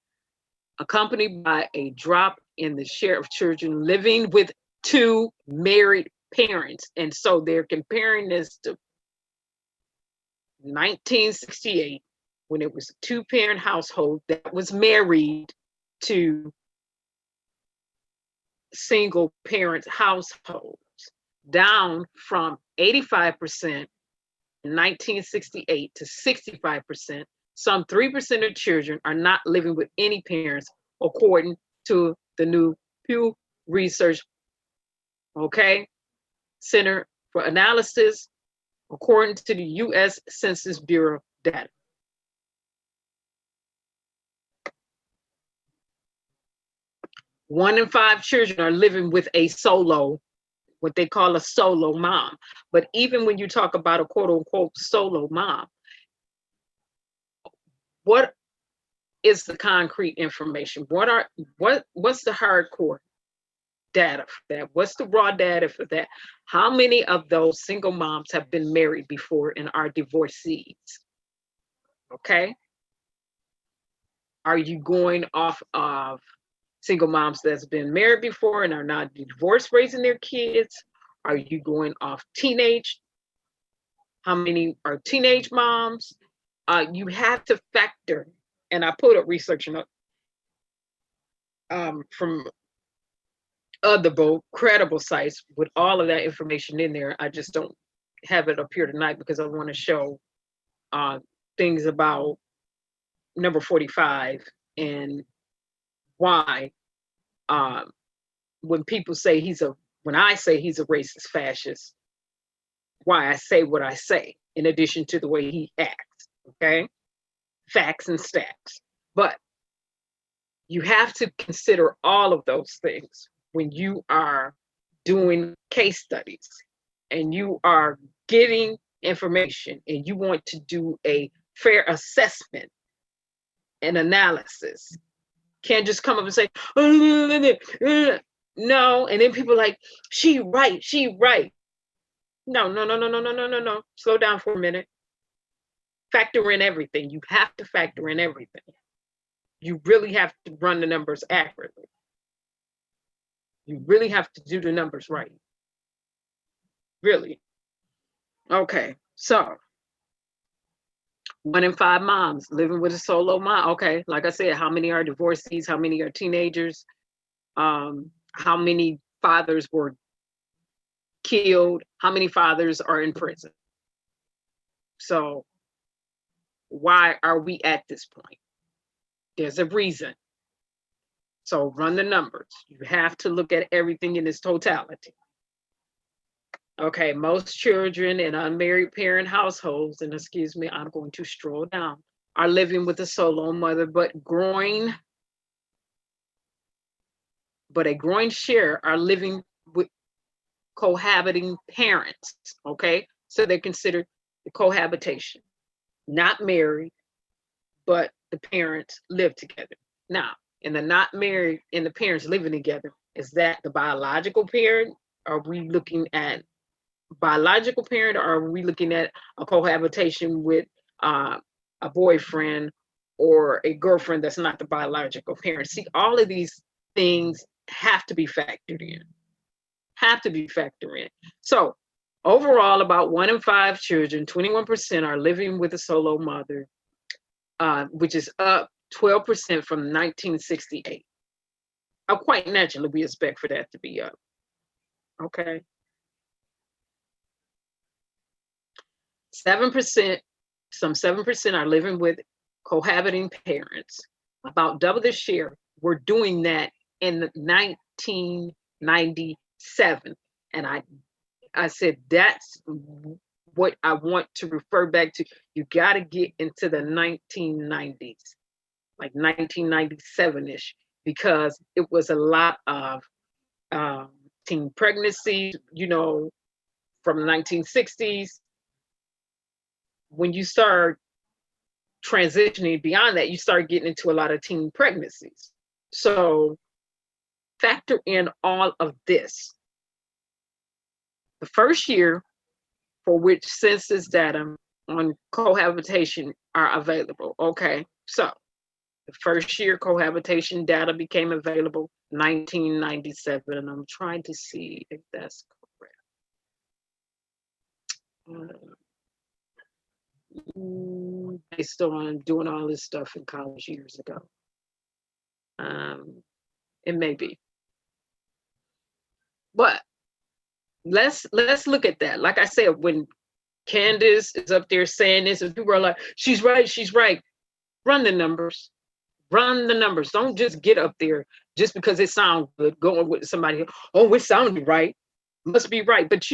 accompanied by a drop in the share of children living with two married parents. And so they're comparing this to 1968, when it was a two-parent household that was married to single parent households, down from 85% in 1968 to 65%. Some 3% of children are not living with any parents, according to the new Pew Research, Center for Analysis, according to the U.S. Census Bureau data. One in 5 children are living with a solo, what they call a solo mom. But even when you talk about a quote unquote solo mom, what is the concrete information? What's the hardcore data for that? What's the raw data for that? How many of those single moms have been married before and are divorcees? Okay. Are you going off of single moms that's been married before and are not divorced raising their kids? Are you going off teenage? How many are teenage moms? You have to factor, and I put up research from other credible sites with all of that information in there. I just don't have it up here tonight because I want to show things about number 45 and why when people say when I say he's a racist fascist, why I say what I say, in addition to the way he acts. okay? Facts and stats. But you have to consider all of those things when you are doing case studies and you are getting information and you want to do a fair assessment and analysis. Can't just come up and say, no, and then people are like, she right. No. Slow down for a minute. Factor in everything. You have to factor in everything. You really have to run the numbers accurately. You really have to do the numbers right. Really. Okay, so 1 in 5 moms living with a solo mom. Okay, like I said, how many are divorcees? How many are teenagers? How many fathers were killed? How many fathers are in prison? So why are we at this point? There's a reason. So run the numbers. You have to look at everything in its totality. Okay, most children in unmarried parent households, and excuse me, I'm going to stroll down, are living with a solo mother, but a growing share are living with cohabiting parents, okay? So they're considered the cohabitation, not married, but the parents live together. Now, in the not married and the parents living together, is that the biological parent? Are we looking at biological parent, or are we looking at a cohabitation with a boyfriend or a girlfriend that's not the biological parent? See, all of these things have to be factored in. So overall, about 1 in 5 children, 21%, are living with a solo mother, which is up 12% from 1968. Quite naturally, we expect for that to be up. Okay. 7%, some 7% are living with cohabiting parents. About double the share were doing that in 1997. And I said, that's what I want to refer back to. You got to get into the 1990s, like 1997-ish, because it was a lot of teen pregnancies, from the 1960s. When you start transitioning beyond that, you start getting into a lot of teen pregnancies. So factor in all of this. The first year for which census data on cohabitation are available. Okay, so the first year cohabitation data became available 1997, and I'm trying to see if that's correct. Based on doing all this stuff in college years ago. It may be. But let's look at that. Like I said, when Candace is up there saying this, and people are like, she's right. Run the numbers. Don't just get up there just because it sounds good, going with somebody, oh, it sounded right. Must be right. But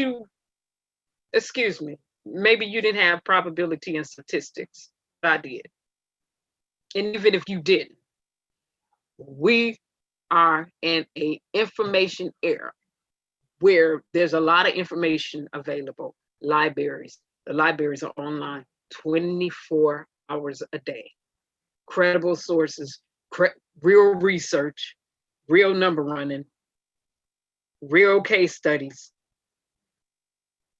excuse me, maybe you didn't have probability and statistics. I did. And even if you didn't, we are in an information era where there's a lot of information available. Libraries. The libraries are online 24 hours a day. Credible sources, real research, real number running, real case studies,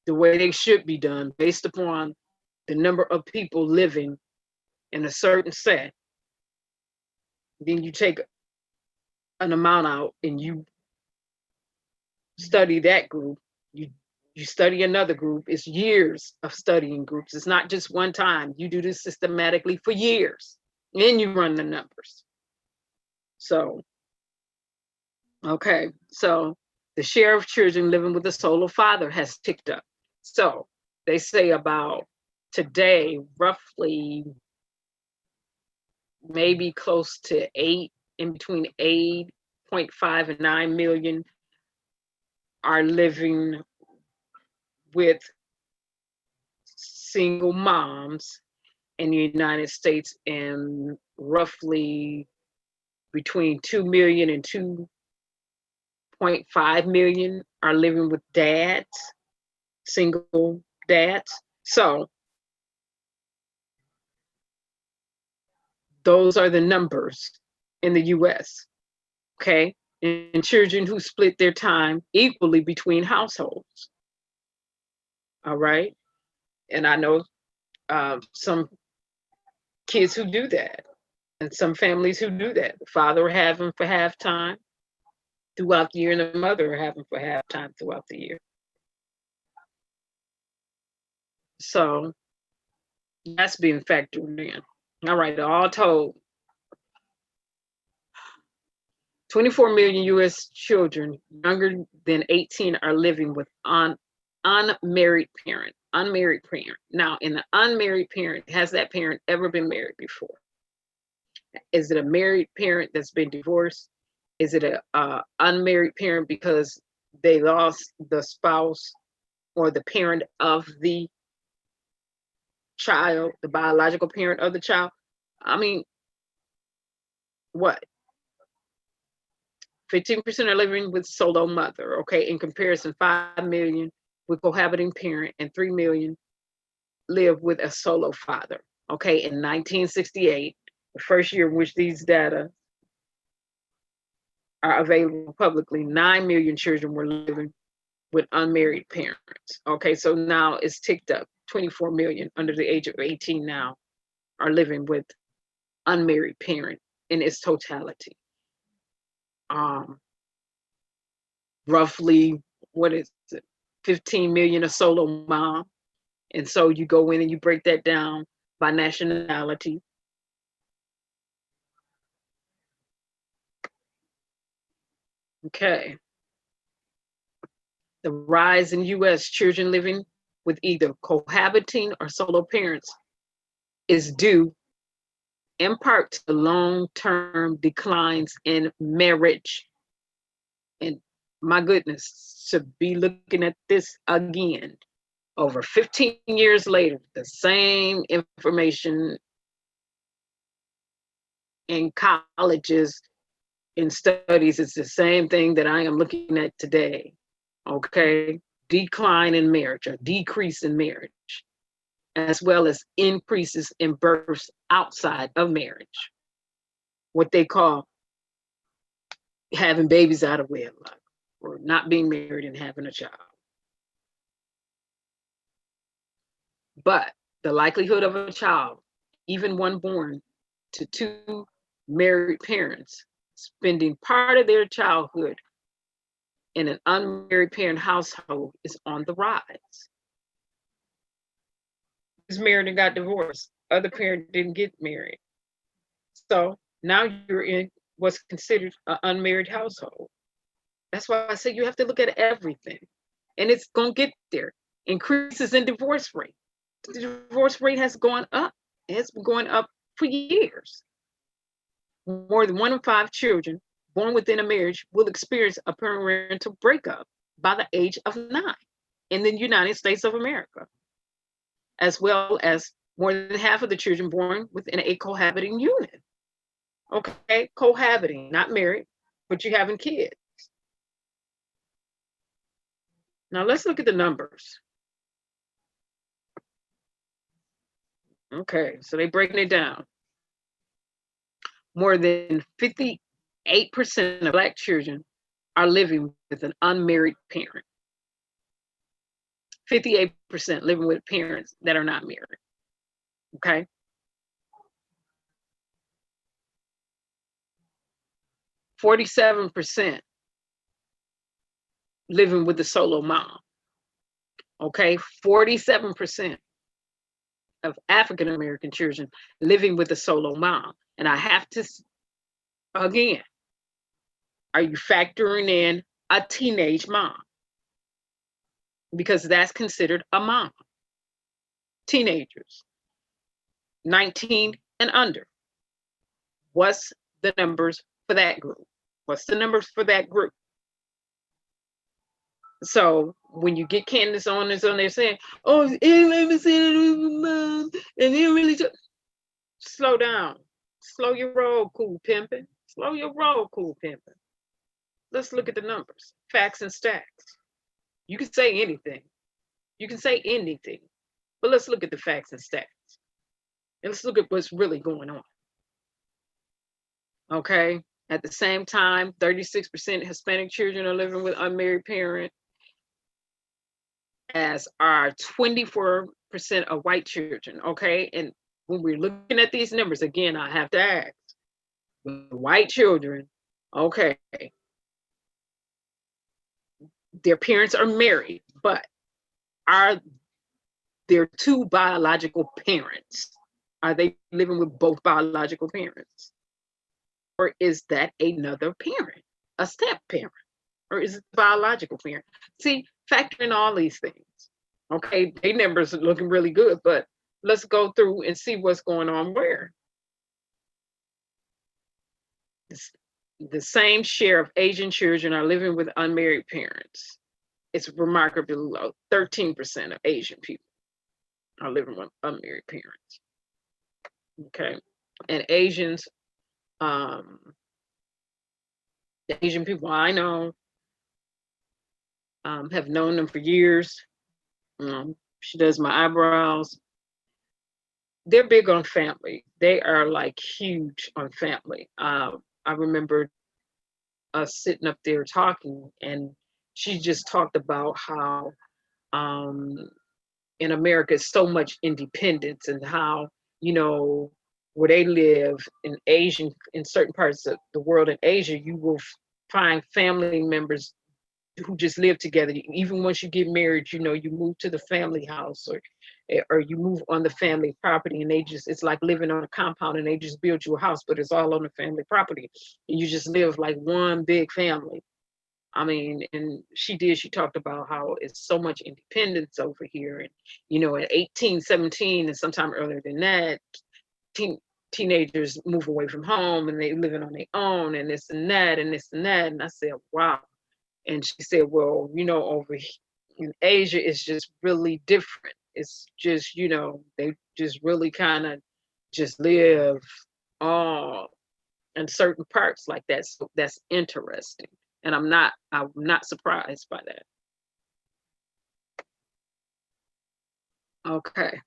the way they should be done based upon the number of people living in a certain set. Then you take an amount out and you study that group. You study another group. It's years of studying groups. It's not just one time. You do this systematically for years. And you run the numbers. So, okay. So the share of children living with a solo father has ticked up. So they say about today, roughly maybe close to in between 8.5 and 9 million are living with single moms, in the United States, and roughly between 2 million and 2.5 million are living with dads, single dads. So those are the numbers in the US, okay? And children who split their time equally between households, all right? And I know some kids who do that, and some families who do that. The father will have them for halftime throughout the year, and the mother will have them for halftime throughout the year. So that's being factored in. All right, all told, 24 million US children younger than 18 are living with unmarried parent. Unmarried parent. Now, in the unmarried parent, has that parent ever been married before? Is it a married parent that's been divorced? Is it a unmarried parent because they lost the spouse or the parent of the child, the biological parent of the child? I mean, what? 15% are living with solo mother, okay? In comparison, 5 million with cohabiting parent and 3 million live with a solo father, okay? In 1968, the first year in which these data are available publicly, 9 million children were living with unmarried parents, okay? So now it's ticked up. 24 million under the age of 18 now are living with unmarried parent in its totality. Roughly, what is it, 15 million a solo mom. And so you go in and you break that down by nationality. Okay. The rise in US children living with either cohabiting or solo parents is due in part to long-term declines in marriage. And my goodness, to be looking at this again, over 15 years later, the same information in colleges, in studies, it's the same thing that I am looking at today, okay? Decline in marriage, or decrease in marriage, as well as increases in births outside of marriage, what they call having babies out of wedlock, or not being married and having a child. But the likelihood of a child, even one born to two married parents, spending part of their childhood in an unmarried parent household is on the rise. Who's married and got divorced? Other parent didn't get married. So now you're in what's considered an unmarried household. That's why I say you have to look at everything. And it's going to get there. Increases in divorce rate. The divorce rate has gone up. It's been going up for years. More than 1 in 5 children born within a marriage will experience a parental breakup by the age of 9 in the United States of America, as well as more than half of the children born within a cohabiting unit. Okay, cohabiting, not married, but you're having kids. Now let's look at the numbers. Okay, so they're breaking it down. More than 58% of Black children are living with an unmarried parent. 58% living with parents that are not married. Okay. 47% living with a solo mom. Okay, 47% of African American children living with a solo mom. And I have to, again, are you factoring in a teenage mom? Because that's considered a mom. Teenagers, 19 and under. What's the numbers for that group? What's the numbers for that group? So when you get Candace on there saying, oh, let me say that with mom, and then really, Slow down. Slow your roll, cool pimpin'. Slow your roll, cool pimpin'. Let's look at the numbers, facts and stats. You can say anything. You can say anything. But let's look at the facts and stats. And let's look at what's really going on. Okay. At the same time, 36% Hispanic children are living with unmarried parents, as are 24% of white children. Okay. And when we're looking at these numbers, again, I have to ask, with white children, okay, their parents are married, but are there two biological parents? Are they living with both biological parents? Or is that another parent, a step parent? Or is it the biological parent? See, factor in all these things. Okay, their numbers are looking really good, but let's go through and see what's going on where. The same share of Asian children are living with unmarried parents. It's remarkably low. 13% of Asian people are living with unmarried parents. Okay, and Asians, the Asian people I know have known them for years. She does my eyebrows. They're big on family. They are like huge on family. I remember us sitting up there talking, and she just talked about how in America is so much independence, and how, you know, where they live in certain parts of the world in Asia, you will find family members who just live together. Even once you get married, you know, you move to the family house, or you move on the family property, and it's like living on a compound, and they just build you a house, but it's all on the family property. And you just live like one big family. I mean, and she talked about how it's so much independence over here. And, you know, at 18, 17, and sometime earlier than that, teenagers move away from home and they living on their own, and this and that, and this and that. And I said, wow. And she said, well, you know, over in Asia, it's just really different. It's just, you know, they just really kind of just live in certain parts like that. So that's interesting. And I'm not surprised by that. Okay.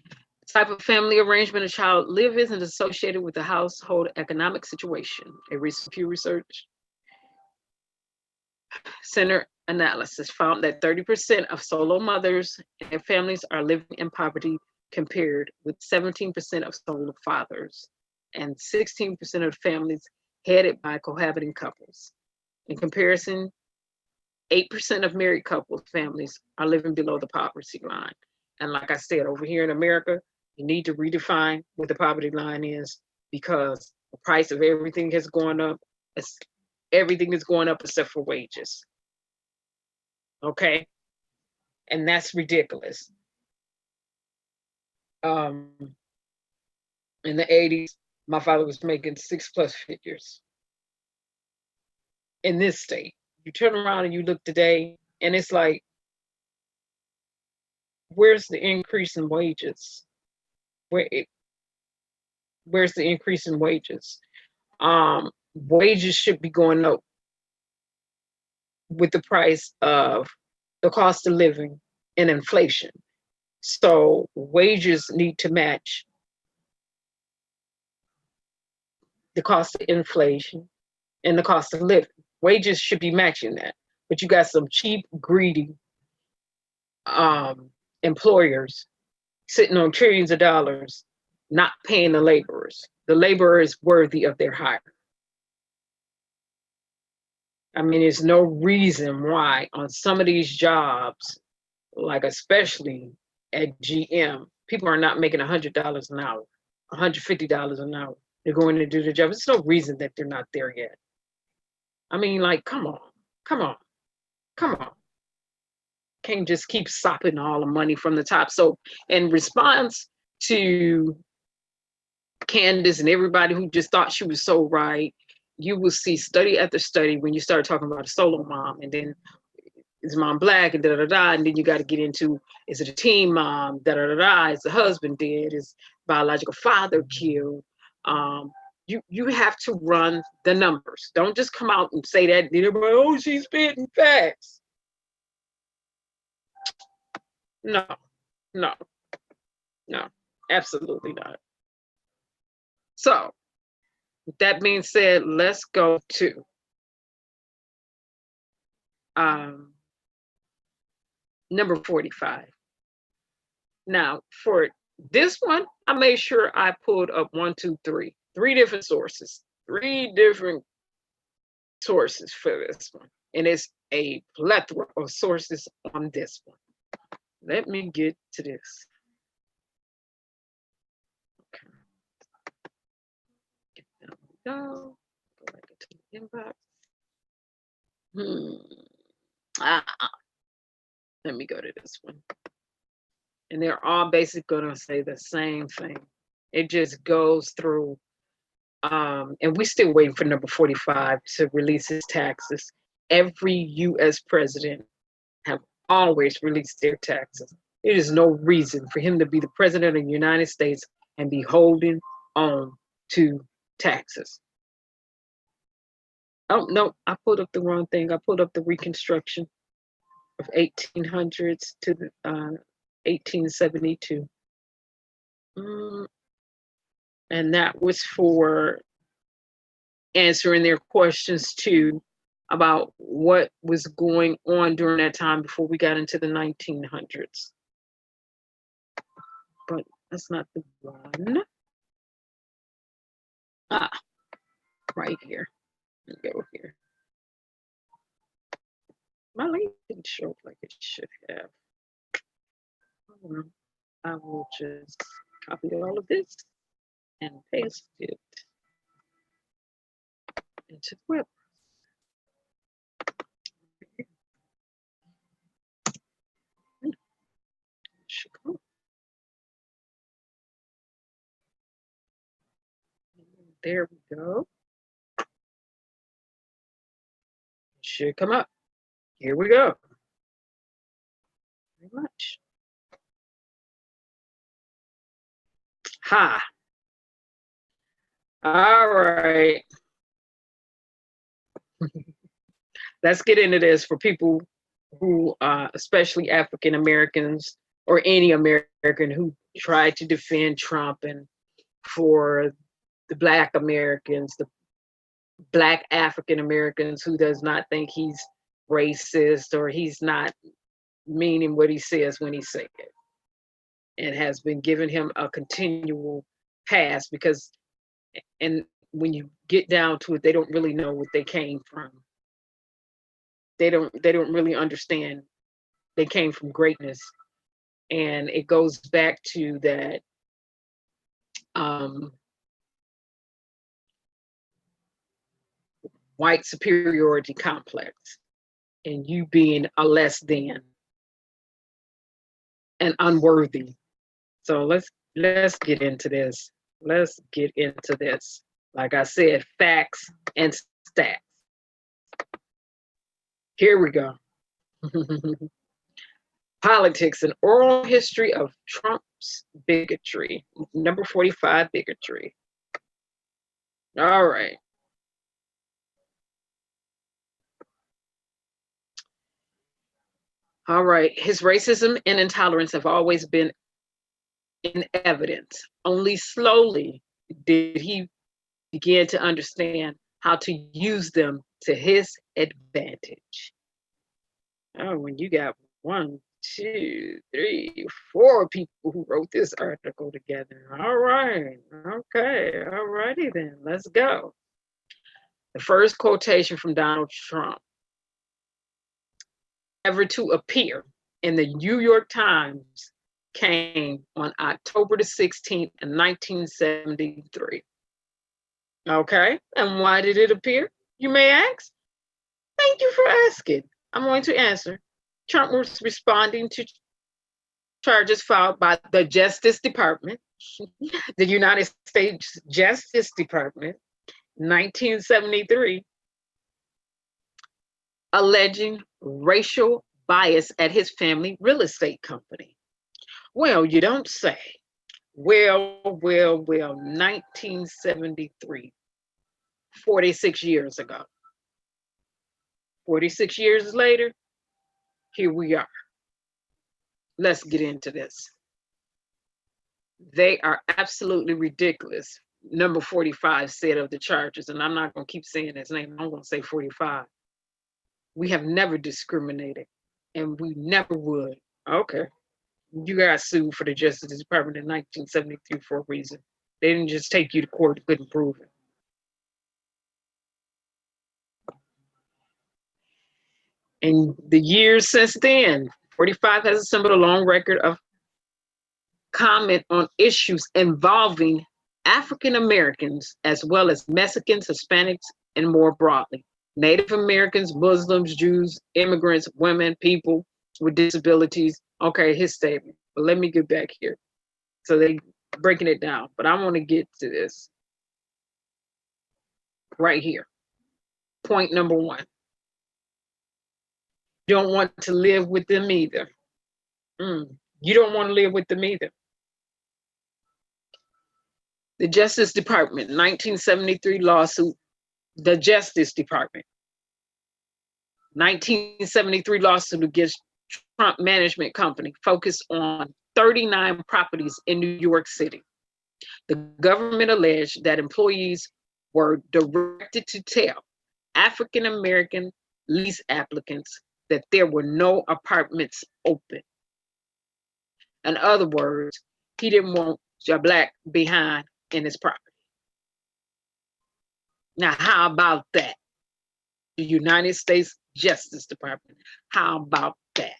The type of family arrangement a child lives isn't associated with the household economic situation. A recent Pew Research Center analysis found that 30% of solo mothers and families are living in poverty, compared with 17% of solo fathers and 16% of families headed by cohabiting couples. In comparison, 8% of married couples families are living below the poverty line. And like I said, over here in America, you need to redefine what the poverty line is, because the price of everything has gone up. Everything is going up except for wages. Okay? And that's ridiculous. In the 80s, my father was making 6+ figures. In this state, you turn around and you look today, and it's like, where's the increase in wages? Where's the increase in wages? Wages should be going up with the price of the cost of living and inflation. So wages need to match the cost of inflation and the cost of living. Wages should be matching that. But you got some cheap, greedy employers sitting on trillions of dollars, not paying the laborers. The laborer is worthy of their hire. I mean, there's no reason why on some of these jobs, like especially at GM, people are not making $100 an hour, $150 an hour. They're going to do the job. There's no reason that they're not there yet. I mean, like, come on. Can't just keep sopping all the money from the top. So in response to Candace and everybody who just thought she was so right, you will see study after study when you start talking about a solo mom, and then is mom black, and da da da, and then you got to get into, is it a teen mom, da da da da, is the husband dead, is biological father killed. You have to run the numbers. Don't just come out and say that, everybody, oh, she's spitting facts. No, no, no, absolutely not. So, with that being said, let's go to number 45. Now, for this one, I made sure I pulled up 3 different sources, 3 different sources for this one. And it's a plethora of sources on this one. Let me get to this. Okay. There we go. Go back into the inbox. Let me go to this one. And they're all basically going to say the same thing. It just goes through, and we're still waiting for number 45 to release his taxes. Every U.S. president have always released their taxes. There is no reason for him to be the president of the United States and be holding on to taxes. Oh, no, I pulled up the wrong thing. I pulled up the Reconstruction of 1800s to the 1872. And that was for answering their questions too about what was going on during that time before we got into the 1900s. But that's not the one. Right here. Let me go here. My link didn't show up like it should have. I will just copy all of this and paste it into the web. There we go. Should come up. Here we go. Very much. Ha. All right. Let's get into this for people who, especially African Americans or any American who tried to defend Trump, and for the Black Americans, the Black African Americans who does not think he's racist or he's not meaning what he says when he says it, and has been giving him a continual pass because, and when you get down to it, they don't really know what they came from. They don't really understand they came from greatness. And it goes back to that white superiority complex and you being a less than and unworthy. So let's get into this. Let's get into this. Like I said, facts and stats. Here we go. Politics and oral history of Trump's bigotry. Number 45, bigotry. All right. All right. His racism and intolerance have always been in evidence. Only slowly did he begin to understand how to use them to his advantage. Oh, when you got 1, 2, 3, 4 people who wrote this article together. All right. Okay. All righty then. Let's go. The first quotation from Donald Trump ever to appear in the New York Times came on October the 16th, 1973. Okay. And why did it appear? You may ask. Thank you for asking. I'm going to answer. Trump was responding to charges filed by the Justice Department, the United States Justice Department, 1973, alleging racial bias at his family real estate company. Well, you don't say. Well, 1973, 46 years ago. 46 years later, here we are. Let's get into this. They are absolutely ridiculous. Number 45 said of the charges, and I'm not going to keep saying his name, I'm going to say 45. We have never discriminated, and we never would. Okay. You got sued for the Justice Department in 1973 for a reason. They didn't just take you to court and couldn't prove it. In the years since then, 45 has assembled a long record of comment on issues involving African Americans, as well as Mexicans, Hispanics, and more broadly, Native Americans, Muslims, Jews, immigrants, women, people with disabilities. Okay, his statement. But let me get back here. So they breaking it down, but I want to get to this right here. Point number 1. You don't want to live with them either. You don't want to live with them either. The Justice Department, 1973 lawsuit, the Justice Department, 1973 lawsuit against Trump Management Company focused on 39 properties in New York City. The government alleged that employees were directed to tell African American lease applicants that there were no apartments open. In other words, he didn't want your black behind in his property. Now, how about that? The United States Justice Department. How about that?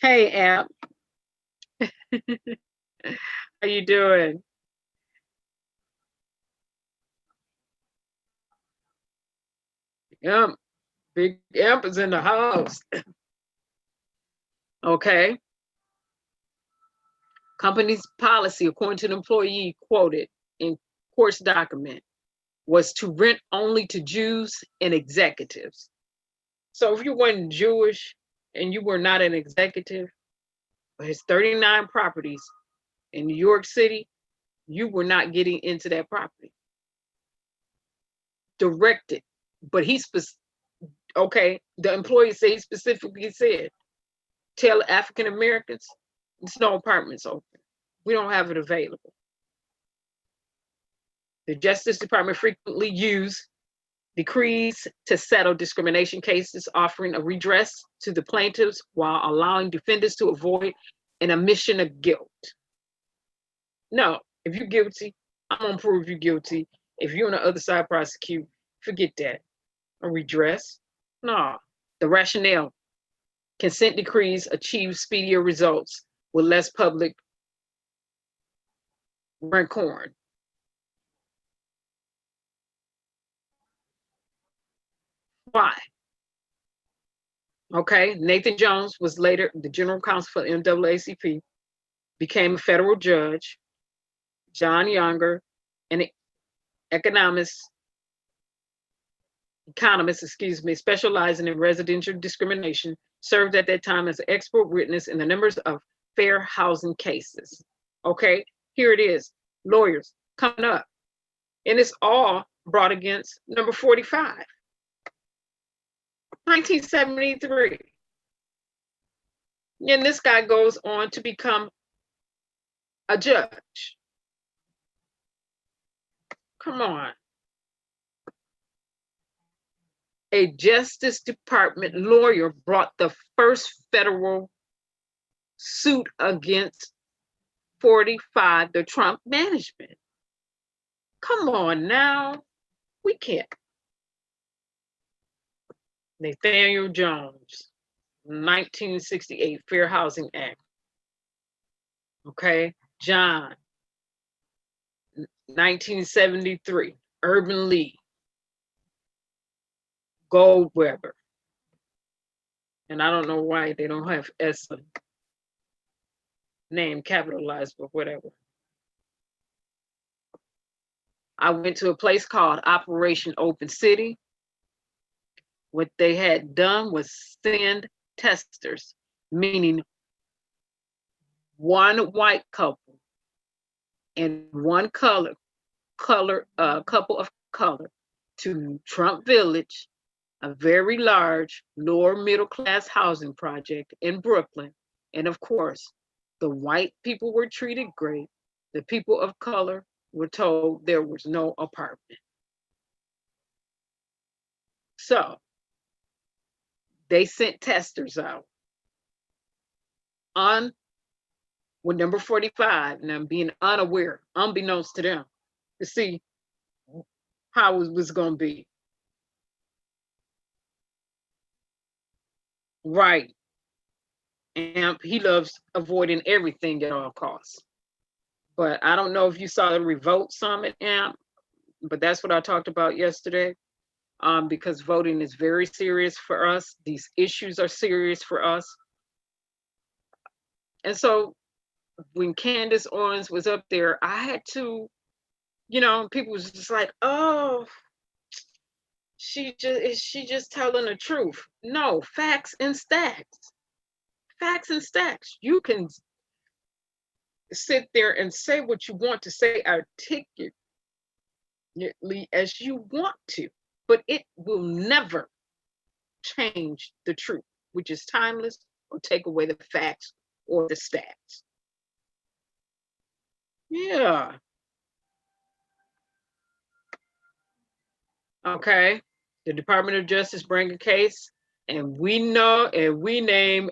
Hey, App. How you doing? Big Amp is in the house. Okay. Company's policy, according to the employee quoted in court's document, was to rent only to Jews and executives. So if you weren't Jewish and you were not an executive, but his 39 properties in New York City, you were not getting into that property. Directed, but okay, the employee said, he specifically said, tell African Americans, there's no apartments open. We don't have it available. The Justice Department frequently used decrees to settle discrimination cases, offering a redress to the plaintiffs while allowing defendants to avoid an admission of guilt. No, if you're guilty, I'm gonna prove you guilty. If you're on the other side prosecute, forget that. A redress? No. The rationale: consent decrees achieve speedier results with less public rancor. Why? Okay, Nathan Jones was later the general counsel for NAACP, became a federal judge. John Younger, an economist, specializing in residential discrimination, served at that time as an expert witness in the numbers of fair housing cases. Okay, here it is, lawyers coming up. And it's all brought against number 45, 1973. And this guy goes on to become a judge. Come on. A Justice Department lawyer brought the first federal suit against 45, the Trump management. Come on now, we can't. Nathaniel Jones, 1968 Fair Housing Act. Okay, John, 1973, Urban League. Goldweber. And I don't know why they don't have S name capitalized, but whatever. I went to a place called Operation Open City, what they had done was send testers, meaning one white couple and one couple of color to Trump Village, a very large lower middle class housing project in Brooklyn. And of course, the white people were treated great. The people of color were told there was no apartment. So they sent testers out on with number 45, and I'm being unaware, unbeknownst to them, to see how it was going to be. Right. And he loves avoiding everything at all costs. But I don't know if you saw the Revolt Summit, Amp, but that's what I talked about yesterday. Because voting is very serious for us. These issues are serious for us. And so when Candace Owens was up there, I had to, people was just like, oh, is she just telling the truth? No, facts and stacks. Facts and stacks. You can sit there and say what you want to say articulately as you want to, but it will never change the truth, which is timeless, or take away the facts or the stats. Yeah. Okay. The Department of Justice bring a case, and we know, and we name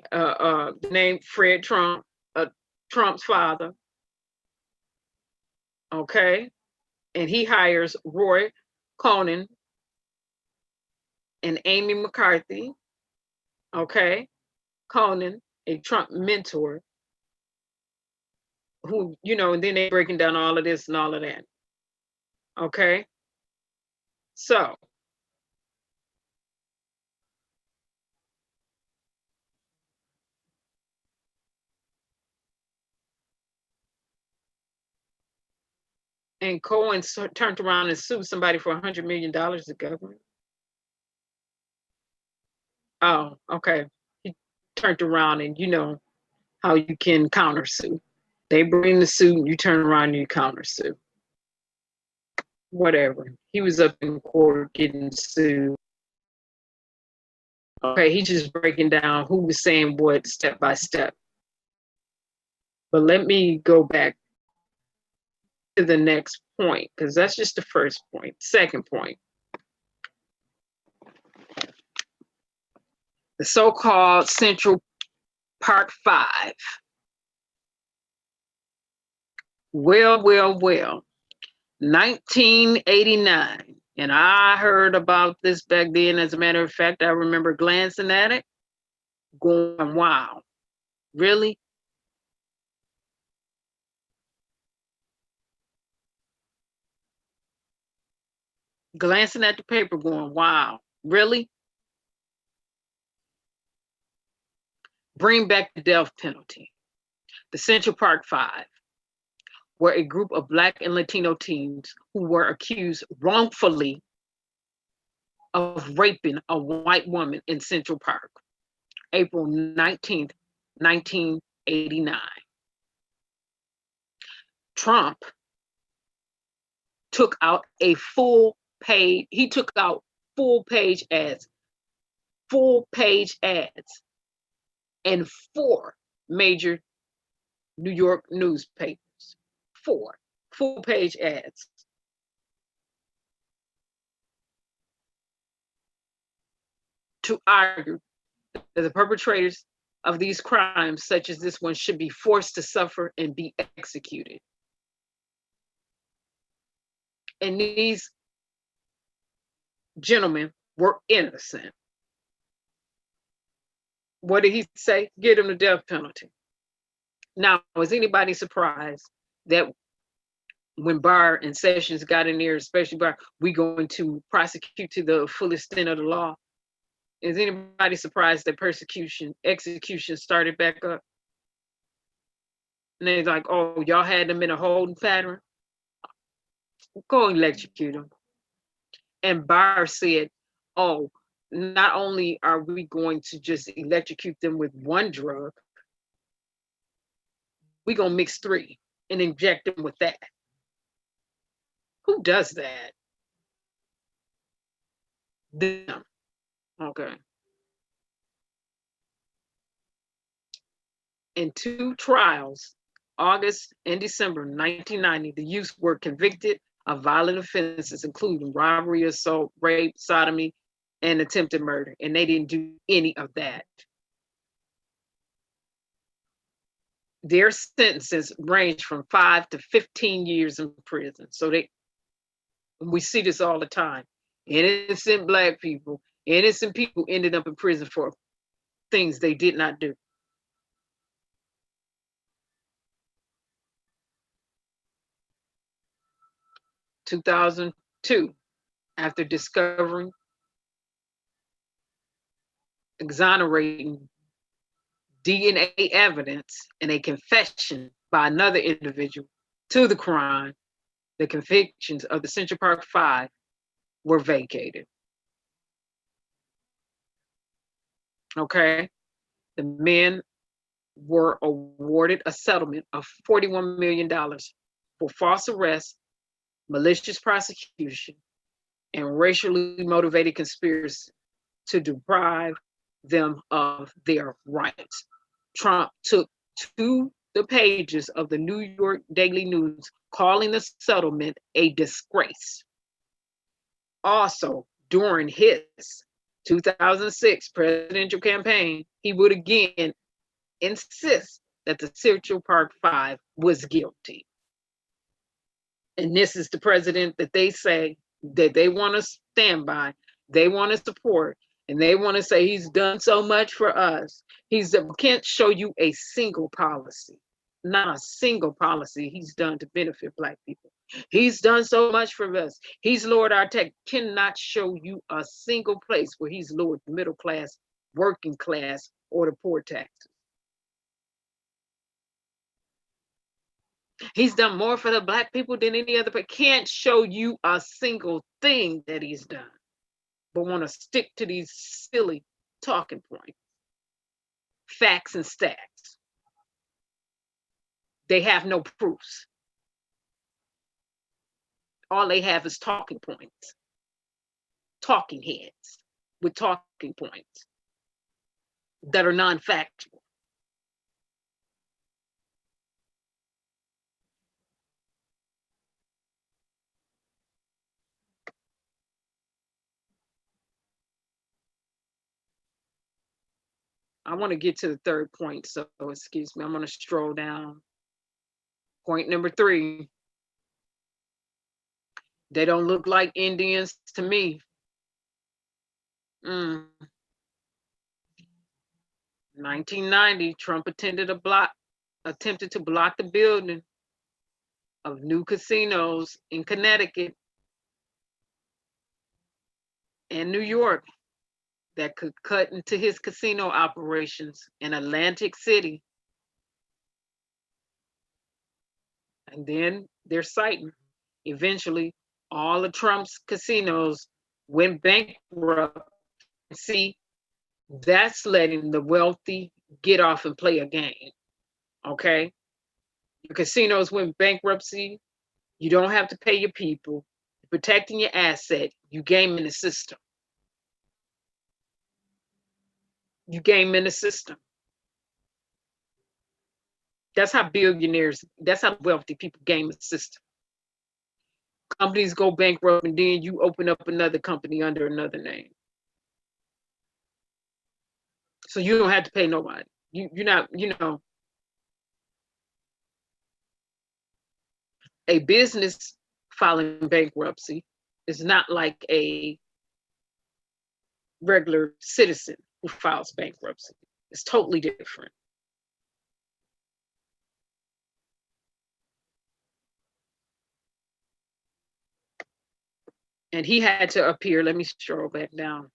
Fred Trump, Trump's father. Okay. And he hires Roy Cohn and Amy McCarthy. Okay. Conan, a Trump mentor, who, and then they breaking down all of this and all of that. Okay. So and Cohen turned around and sued somebody for $100 million, the government. Oh, okay. He turned around, and you know how you can countersue. They bring the suit, and you turn around and you countersue. Whatever. He was up in court getting sued. Okay, he's just breaking down who was saying what step by step. But let me go back to the next point, because that's just the first point. Second point. The so-called Central Park 5. Well, 1989. And I heard about this back then. As a matter of fact, I remember glancing at it, going, wow, really? Glancing at the paper, going, wow, really? Bring back the death penalty. The Central Park 5 were a group of Black and Latino teens who were accused wrongfully of raping a white woman in Central Park, April 19th, 1989. Trump took out a full page ads in 4 major New York newspapers. 4 full-page ads. To argue that the perpetrators of these crimes, such as this one, should be forced to suffer and be executed. And these gentlemen were innocent. What did he say? Give them the death penalty. Now, is anybody surprised that when Barr and Sessions got in there, especially Barr, we going to prosecute to the full extent of the law? Is anybody surprised that execution started back up? And they're like, oh, y'all had them in a holding pattern? Go and electrocute them. And Barr said, oh, not only are we going to just electrocute them with one drug, we're going to mix 3 and inject them with that. Who does that? Them. Okay. In 2 trials, August and December 1990, the youths were convicted of violent offenses, including robbery, assault, rape, sodomy, and attempted murder. And they didn't do any of that. Their sentences range from 5 to 15 years in prison. So we see this all the time. Innocent Black people, innocent people ended up in prison for things they did not do. In 2002, after discovering exonerating DNA evidence and a confession by another individual to the crime, the convictions of the Central Park Five were vacated. Okay, the men were awarded a settlement of $41 million for false arrest, malicious prosecution, and racially motivated conspiracy to deprive them of their rights. Trump took to the pages of the New York Daily News, calling the settlement a disgrace. Also, during his 2006 presidential campaign, he would again insist that the Central Park Five was guilty. And this is the president that they say that they want to stand by, they want to support, and they want to say he's done so much for us. Can't show you a single policy, not a single policy he's done to benefit Black people. He's done so much for us. He's lowered our tax. Cannot show you a single place where he's lowered the middle class, working class, or the poor taxes. He's done more for the Black people than any other, but can't show you a single thing that he's done, but want to stick to these silly talking points, facts and stats. They have no proofs. All they have is talking points, talking heads with talking points that are non-factual. I want to get to the third point, so excuse me, I'm going to stroll down. Point number 3. They don't look like Indians to me. 1990, Trump attempted to block the building of new casinos in Connecticut and New York that could cut into his casino operations in Atlantic City. And then they're citing, eventually, all of Trump's casinos went bankrupt. See, that's letting the wealthy get off and play a game, okay? Your casinos went bankruptcy. You don't have to pay your people. You're protecting your asset. You gaming the system. You game in the system. That's how billionaires, that's how wealthy people game the system. Companies go bankrupt and then you open up another company under another name. So you don't have to pay nobody. You're not, a business filing bankruptcy is not like a regular citizen who files bankruptcy. It's totally different. And he had to appear, let me scroll back down.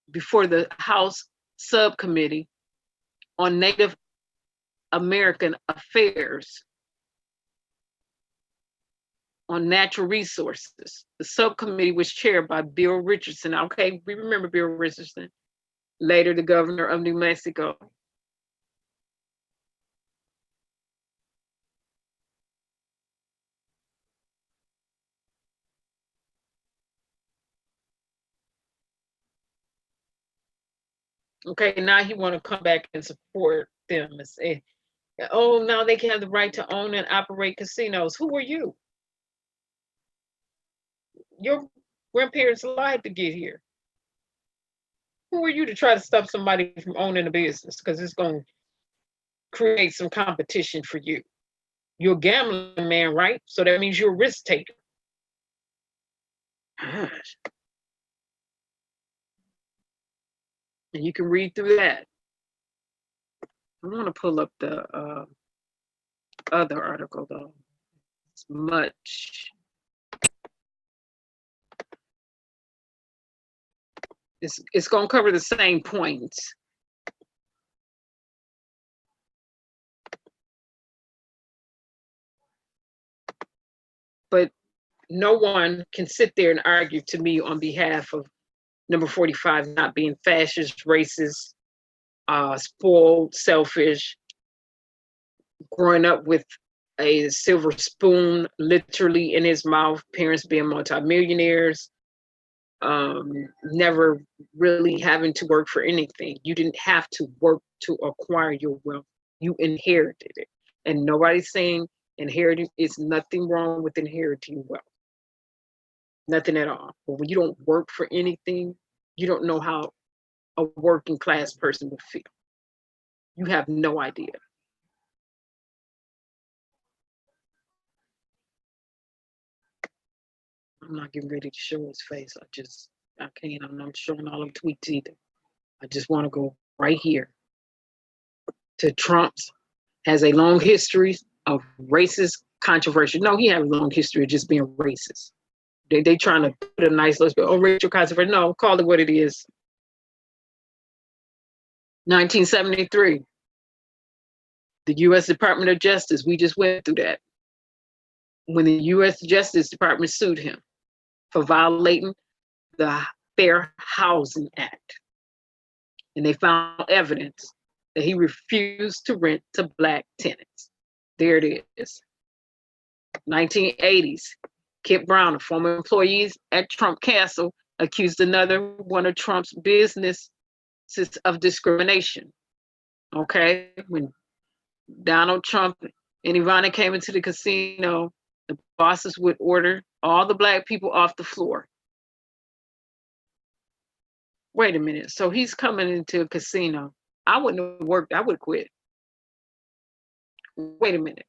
Before the House Subcommittee on Native American Affairs on natural resources. The subcommittee was chaired by Bill Richardson. Okay, we remember Bill Richardson, later the governor of New Mexico. Okay, now he want to come back and support them and say, oh, now they can have the right to own and operate casinos. Who are you? Your grandparents lied to get here. Who are you to try to stop somebody from owning a business? Because it's going to create some competition for you. You're a gambling man, right? So that means you're a risk taker. Gosh. And you can read through that. I want to pull up the other article though. It's much. It's going to cover the same points. But no one can sit there and argue to me on behalf of number 45 not being fascist, racist, spoiled, selfish, growing up with a silver spoon literally in his mouth, parents being multimillionaires, never really having to work for anything. You didn't have to work to acquire your wealth. You inherited it. And nobody's saying inheriting is nothing wrong with inheriting wealth. Nothing at all. But when you don't work for anything, you don't know how a working class person would feel. You have no idea. I'm not getting ready to show his face. I can't. I'm not showing all of tweets either. I just want to go right here to Trump's has a long history of racist controversy. No, he has a long history of just being racist. They trying to put a nice list, oh, racial controversy. No, call it what it is. 1973, the U.S. Department of Justice, we just went through that. When the U.S. Justice Department sued him for violating the Fair Housing Act. And they found evidence that he refused to rent to Black tenants. There it is. 1980s, Kip Brown, a former employee at Trump Castle, accused another one of Trump's businesses of discrimination. Okay, when Donald Trump and Ivana came into the casino, the bosses would order all the Black people off the floor. Wait a minute, so he's coming into a casino. I wouldn't have worked, I would quit. Wait a minute,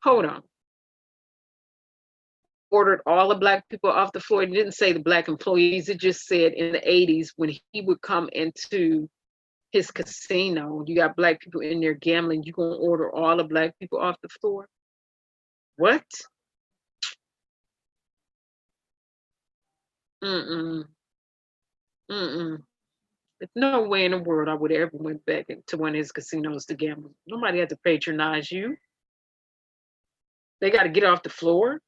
hold on. Ordered all the Black people off the floor. It didn't say the Black employees, it just said in the 80s when he would come into his casino, you got Black people in there gambling, you gonna order all the Black people off the floor? What? There's no way in the world I would have ever went back to one of his casinos to gamble. Nobody had to patronize you. They got to get off the floor.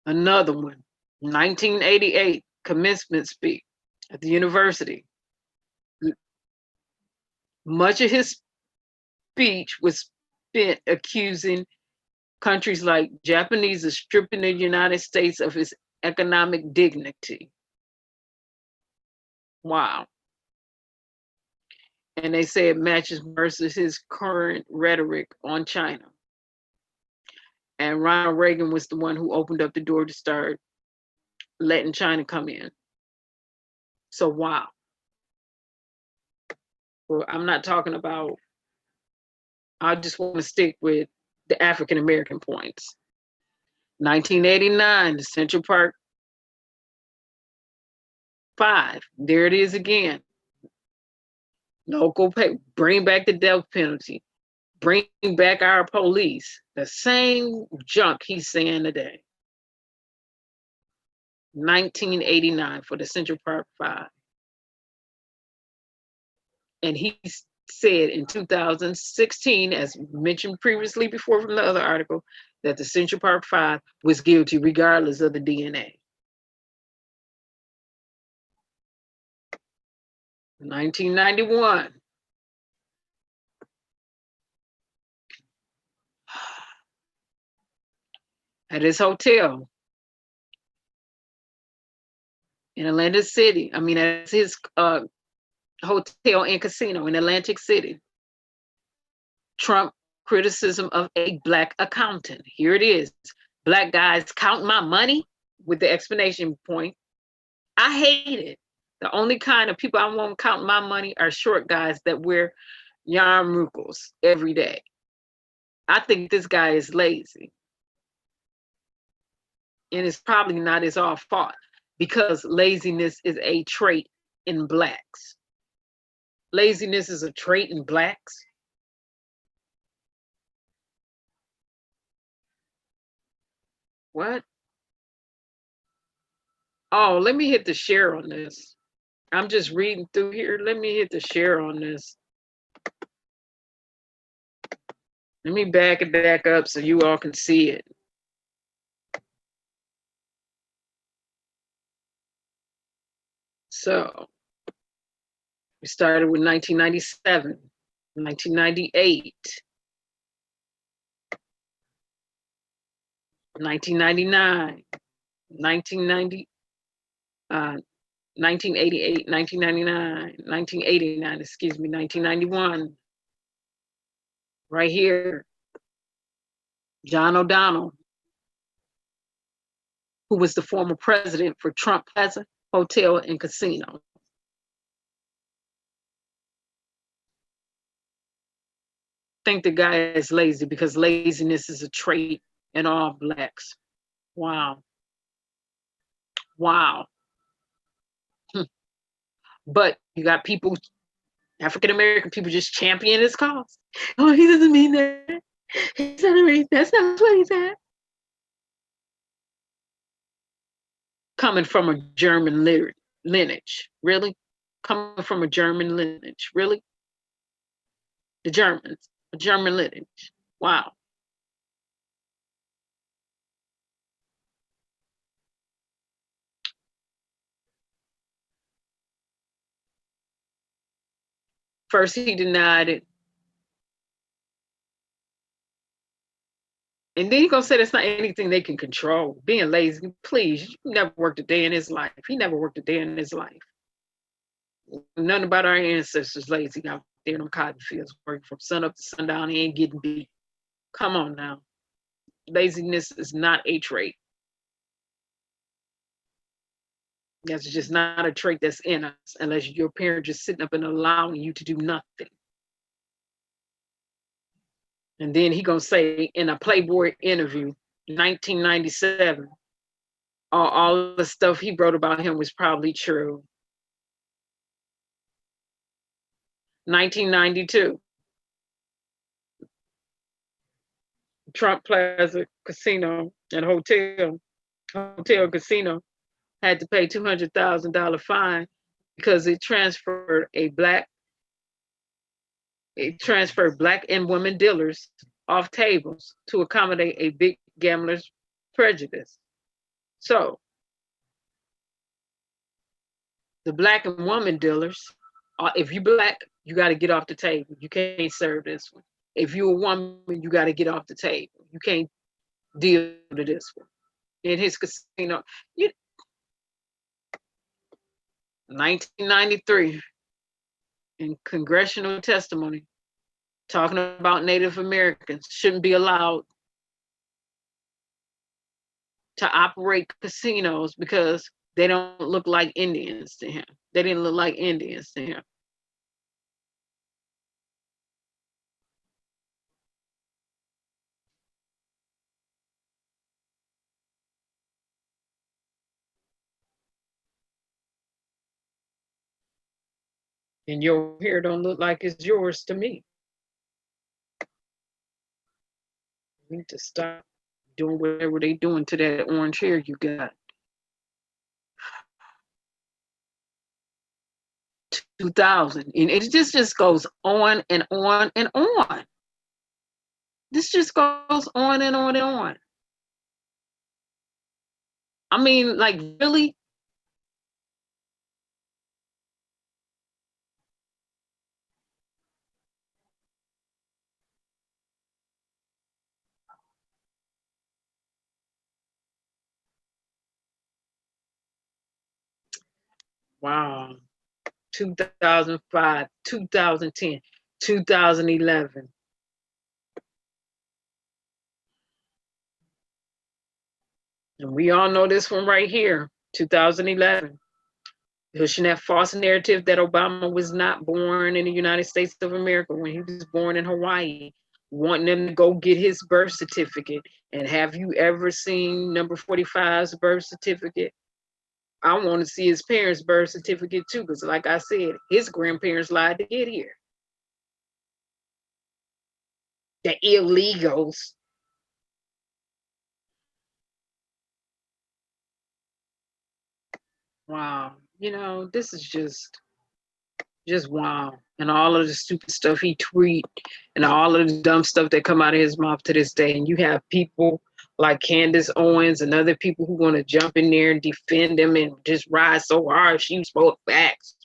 Another one, 1988 commencement speech at the university. Much of his speech was spent accusing countries like Japanese of stripping the United States of its economic dignity. Wow. And they say it matches versus his current rhetoric on China. And Ronald Reagan was the one who opened up the door to start letting China come in. So wow. Well, I'm not talking about, I just want to stick with the African American points. 1989, the Central Park 5, there it is again. Local pay, bring back the death penalty, bring back our police. The same junk he's saying today. 1989 for the Central Park 5. And he's said in 2016, as mentioned previously before from the other article, that the Central Park Five was guilty regardless of the DNA. 1991. At his hotel in Atlantic City, at his hotel and casino in Atlantic City, Trump criticism of a Black accountant. Here it is. Black guys count my money, with the explanation point. I hate it. The only kind of people I won't count my money are short guys that wear yarmulkes every day. I think this guy is lazy. And it's probably not his all fault, because laziness is a trait in Blacks. Laziness is a trait in Blacks. What? Oh, let me hit the share on this. I'm just reading through here. Let me hit the share on this. Let me back it back up so you all can see it. So we started with 1997, 1998, 1999, 1990, 1988, 1999, 1989, 1991. Right here, John O'Donnell, who was the former president for Trump Plaza Hotel and Casino. I think the guy is lazy because laziness is a trait in all Blacks. Wow. Wow. But you got people, African-American people, just champion his cause. Oh, he doesn't mean that. He's not a racist. That's not what he said. Coming from a German lineage, really? Coming from a German lineage, really? The Germans, a German lineage. Wow. First, he denied it. And then he's gonna say that's not anything they can control. Being lazy, please, you never worked a day in his life. He never worked a day in his life. None about our ancestors lazy out there in them cotton fields, working from sun up to sundown, he ain't getting beat. Come on now. Laziness is not a trait. That's just not a trait that's in us, unless your parents just sitting up and allowing you to do nothing. And then he gonna say in a Playboy interview, 1997, all the stuff he wrote about him was probably true. 1992, Trump Plaza Casino and Hotel Casino had to pay $200,000 fine because it transferred Black and women dealers off tables to accommodate a big gambler's prejudice. So the Black and woman dealers, if you Black, you got to get off the table. You can't serve this one. If you're a woman, you got to get off the table. You can't deal to this one. In his casino, 1993, in congressional testimony, talking about Native Americans shouldn't be allowed to operate casinos because they don't look like Indians to him. They didn't look like Indians to him. And your hair don't look like it's yours to me. You need to stop doing whatever they doing to that orange hair you got. 2000. And it just goes on and on and on. This just goes on and on and on. I mean, like, really? Wow. 2005, 2010, 2011. And we all know this one right here, 2011. Pushing that false narrative that Obama was not born in the United States of America when he was born in Hawaii, wanting him to go get his birth certificate. And have you ever seen number 45's birth certificate? I want to see his parents' birth certificate too, because like I said, his grandparents lied to get here. The illegals. Wow. You know, this is just wow. And all of the stupid stuff he tweet and all of the dumb stuff that come out of his mouth to this day. And you have people like Candace Owens and other people who want to jump in there and defend him and just ride so hard. She spoke facts.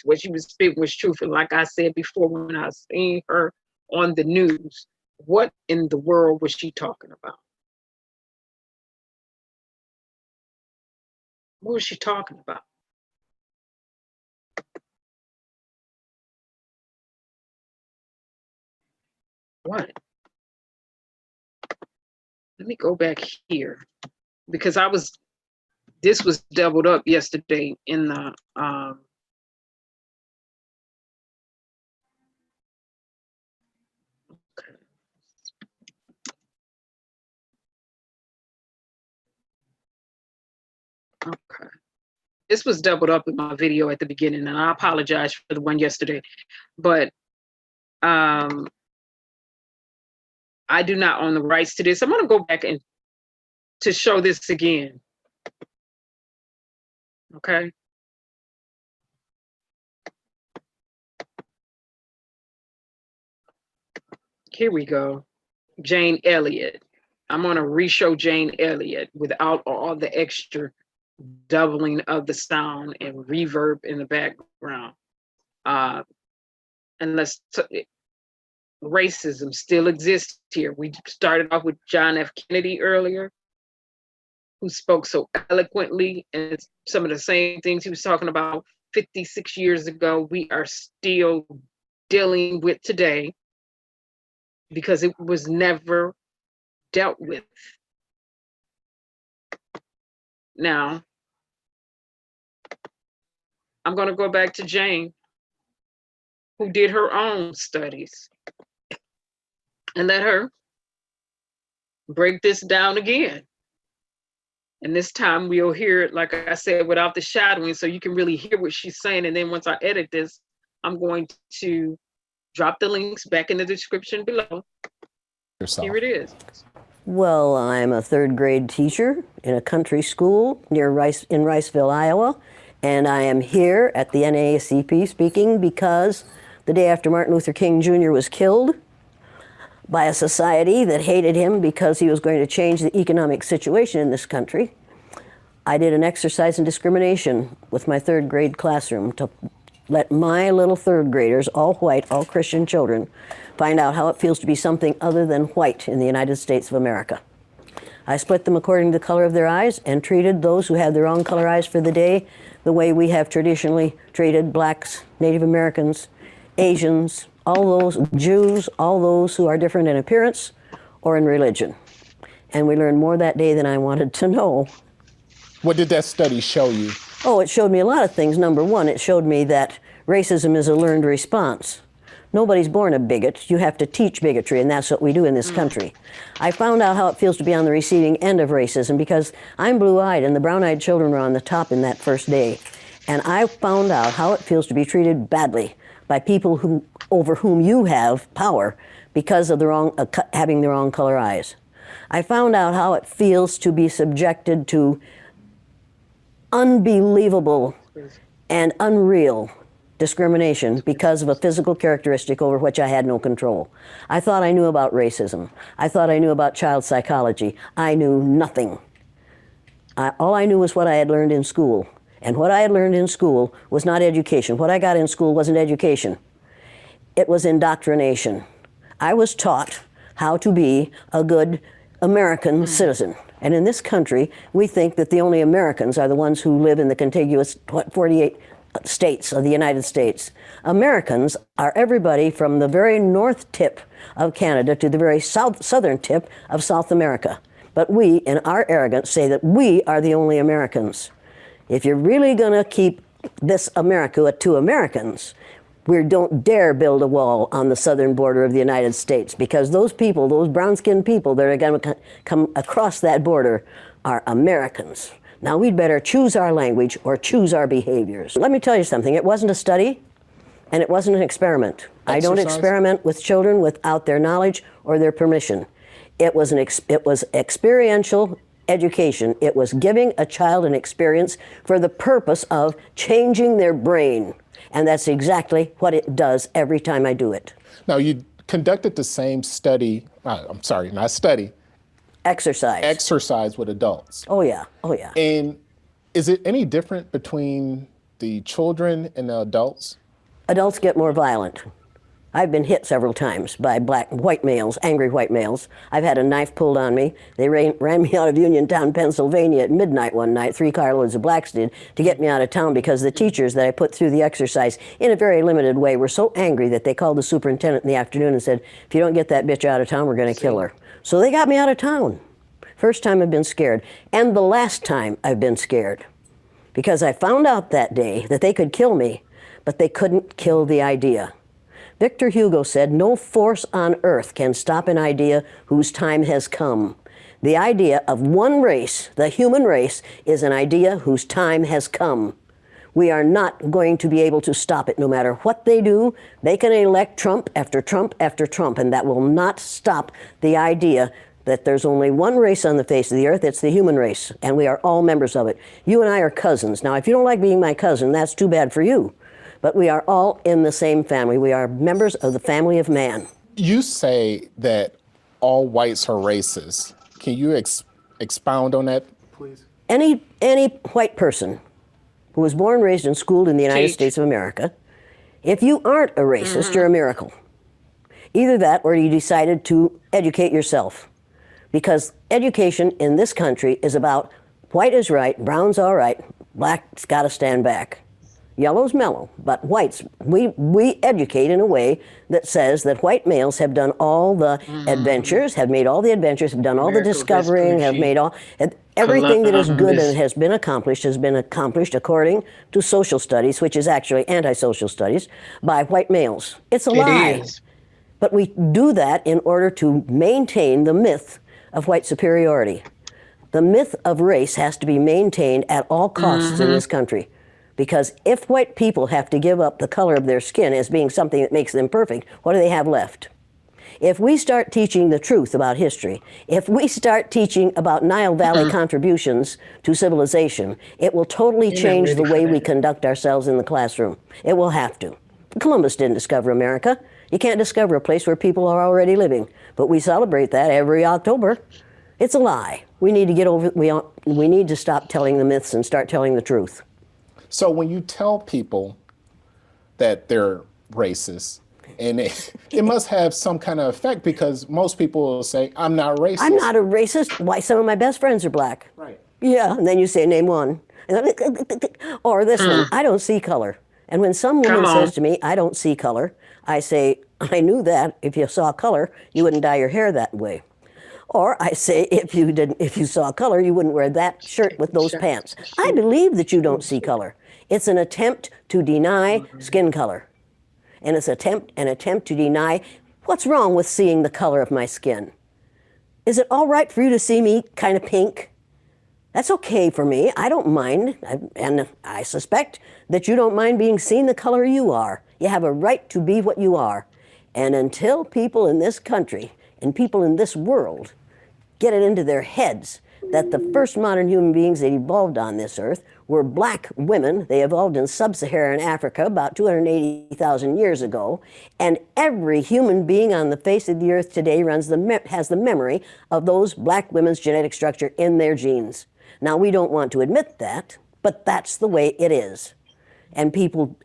What she was spitting was truth. And like I said before, when I seen her on the news, what in the world was she talking about? What was she talking about? What? Let me go back here because this was doubled up yesterday in the okay. This was doubled up in my video at the beginning, and I apologize for the one yesterday, but I do not own the rights to this. I'm going to go back and to show this again. Okay. Here we go. Jane Elliott. I'm going to re-show Jane Elliott without all the extra doubling of the sound and reverb in the background. Racism still exists here. We started off with John F. Kennedy earlier, who spoke so eloquently, and some of the same things he was talking about 56 years ago, we are still dealing with today because it was never dealt with. Now, I'm going to go back to Jane, who did her own studies, and let her break this down again. And this time we'll hear it, like I said, without the shadowing, so you can really hear what she's saying. And then once I edit this, I'm going to drop the links back in the description below. Here it is. Well, I'm a third grade teacher in a country school in Riceville, Iowa. And I am here at the NAACP speaking because the day after Martin Luther King Jr. was killed by a society that hated him because he was going to change the economic situation in this country, I did an exercise in discrimination with my third grade classroom to let my little third graders, all white, all Christian children, find out how it feels to be something other than white in the United States of America. I split them according to the color of their eyes and treated those who had their own color eyes for the day the way we have traditionally treated blacks, Native Americans, Asians, all those Jews, all those who are different in appearance or in religion. And we learned more that day than I wanted to know. What did that study show you? Oh, it showed me a lot of things. Number one, it showed me that racism is a learned response. Nobody's born a bigot. You have to teach bigotry, and that's what we do in this country. I found out how it feels to be on the receiving end of racism because I'm blue-eyed, and the brown-eyed children were on the top in that first day. And I found out how it feels to be treated badly by people over whom you have power because of having the wrong color eyes. I found out how it feels to be subjected to unbelievable and unreal discrimination because of a physical characteristic over which I had no control. I thought I knew about racism. I thought I knew about child psychology. I knew nothing. All I knew was what I had learned in school. And what I had learned in school was not education. What I got in school wasn't education. It was indoctrination. I was taught how to be a good American citizen. And in this country, we think that the only Americans are the ones who live in the contiguous 48 states of the United States. Americans are everybody from the very north tip of Canada to the very southern tip of South America. But we, in our arrogance, say that we are the only Americans. If you're really going to keep this America to Americans, we don't dare build a wall on the southern border of the United States, because those people, those brown-skinned people that are going to come across that border are Americans. Now we'd better choose our language or choose our behaviors. Let me tell you something. It wasn't a study, and it wasn't an experiment. I don't experiment with children without their knowledge or their permission. It was experiential education. It was giving a child an experience for the purpose of changing their brain. And that's exactly what it does every time I do it. Now, you conducted the same study, I'm sorry, not study. Exercise. Exercise with adults. Oh, yeah. Oh, yeah. And is it any different between the children and the adults? Adults get more violent. I've been hit several times by white males, angry white males. I've had a knife pulled on me. They ran me out of Uniontown, Pennsylvania at midnight one night, 3 carloads of blacks did, to get me out of town because the teachers that I put through the exercise in a very limited way were so angry that they called the superintendent in the afternoon and said, if you don't get that bitch out of town, we're going to kill her. So they got me out of town. First time I've been scared. And the last time I've been scared. Because I found out that day that they could kill me, but they couldn't kill the idea. Victor Hugo said, no force on earth can stop an idea whose time has come. The idea of one race, the human race, is an idea whose time has come. We are not going to be able to stop it no matter what they do. They can elect Trump after Trump after Trump, and that will not stop the idea that there's only one race on the face of the earth. It's the human race, and we are all members of it. You and I are cousins. Now, if you don't like being my cousin, that's too bad for you. But we are all in the same family. We are members of the family of man. You say that all whites are racist. Can you expound on that, please? Any white person who was born, raised, and schooled in the United States of America, if you aren't a racist, you're a miracle. Either that or you decided to educate yourself. Because education in this country is about white is right, brown's all right, black's got to stand back. Yellow's mellow, but whites, we educate in a way that says that white males have done all the adventures, have made all the adventures, have done all the discovering, have made everything that is good and has been accomplished according to social studies, which is actually anti-social studies, by white males. It's a lie. But we do that in order to maintain the myth of white superiority. The myth of race has to be maintained at all costs in this country. Because if white people have to give up the color of their skin as being something that makes them perfect, what do they have left? If we start teaching the truth about history, if we start teaching about Nile Valley contributions to civilization, it will totally change the way we conduct ourselves in the classroom. It will have to. Columbus didn't discover America. You can't discover a place where people are already living. But we celebrate that every October. It's a lie. We need to get over. We need to stop telling the myths and start telling the truth. So when you tell people that they're racist, and it must have some kind of effect, because most people will say, I'm not racist. I'm not a racist. Why, some of my best friends are black. Right. Yeah, and then you say, name one. Or this one, I don't see color. And when some woman says to me, I don't see color, I say, I knew that. If you saw color, you wouldn't dye your hair that way. Or I say, if you saw color, you wouldn't wear that shirt with those pants. I believe that you don't see color. It's an attempt to deny skin color. And it's an attempt to deny what's wrong with seeing the color of my skin. Is it all right for you to see me kind of pink? That's okay for me. I don't mind. And I suspect that you don't mind being seen the color you are. You have a right to be what you are. And until people in this country and people in this world get it into their heads that the first modern human beings that evolved on this earth were black women. They evolved in sub-Saharan Africa about 280,000 years ago. And every human being on the face of the earth today has the memory of those black women's genetic structure in their genes. Now, we don't want to admit that, but that's the way it is. And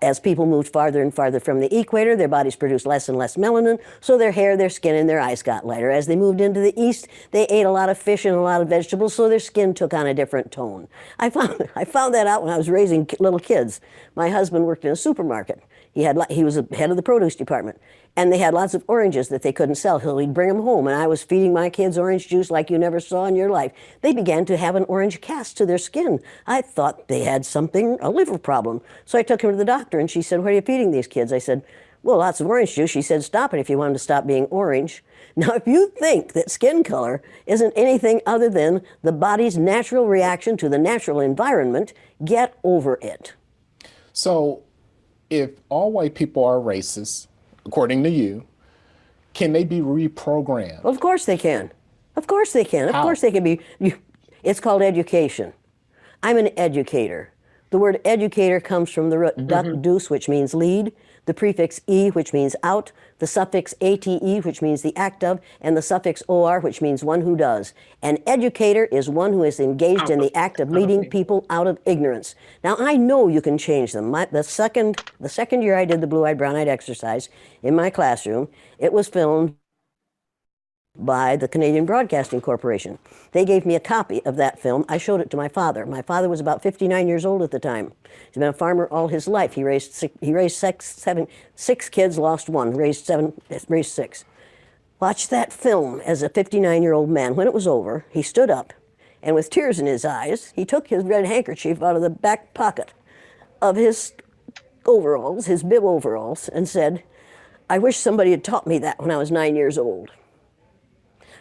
as people moved farther and farther from the equator, their bodies produced less and less melanin, so their hair, their skin, and their eyes got lighter. As they moved into the east, they ate a lot of fish and a lot of vegetables, so their skin took on a different tone. I found that out when I was raising little kids. My husband worked in a supermarket. He was the head of the produce department, and they had lots of oranges that they couldn't sell. He'd bring them home, and I was feeding my kids orange juice like you never saw in your life. They began to have an orange cast to their skin. I thought they had a liver problem. So I took him to the doctor, and she said, "What are you feeding these kids?" I said, "Well, lots of orange juice." She said, "Stop it if you want them to stop being orange." Now, if you think that skin color isn't anything other than the body's natural reaction to the natural environment, get over it. So, if all white people are racist, according to you, can they be reprogrammed? Well, of course they can. Of course they can. How? Of course they can be. It's called education. I'm an educator. The word educator comes from the root duc dus, which means lead, the prefix e, which means out, the suffix ate, which means the act of, and the suffix or, which means one who does. An educator is one who is engaged in the act of leading people out of ignorance. Now, I know you can change them. The second year I did the blue-eyed, brown-eyed exercise in my classroom, it was filmed by the Canadian Broadcasting Corporation. They gave me a copy of that film. I showed it to my father. My father was about 59 years old at the time. He's been a farmer all his life. He raised six kids, lost one, raised six. Watched that film as a 59-year-old man. When it was over, he stood up, and with tears in his eyes, he took his red handkerchief out of the back pocket of his overalls, his bib overalls, and said, "I wish somebody had taught me that when I was 9 years old."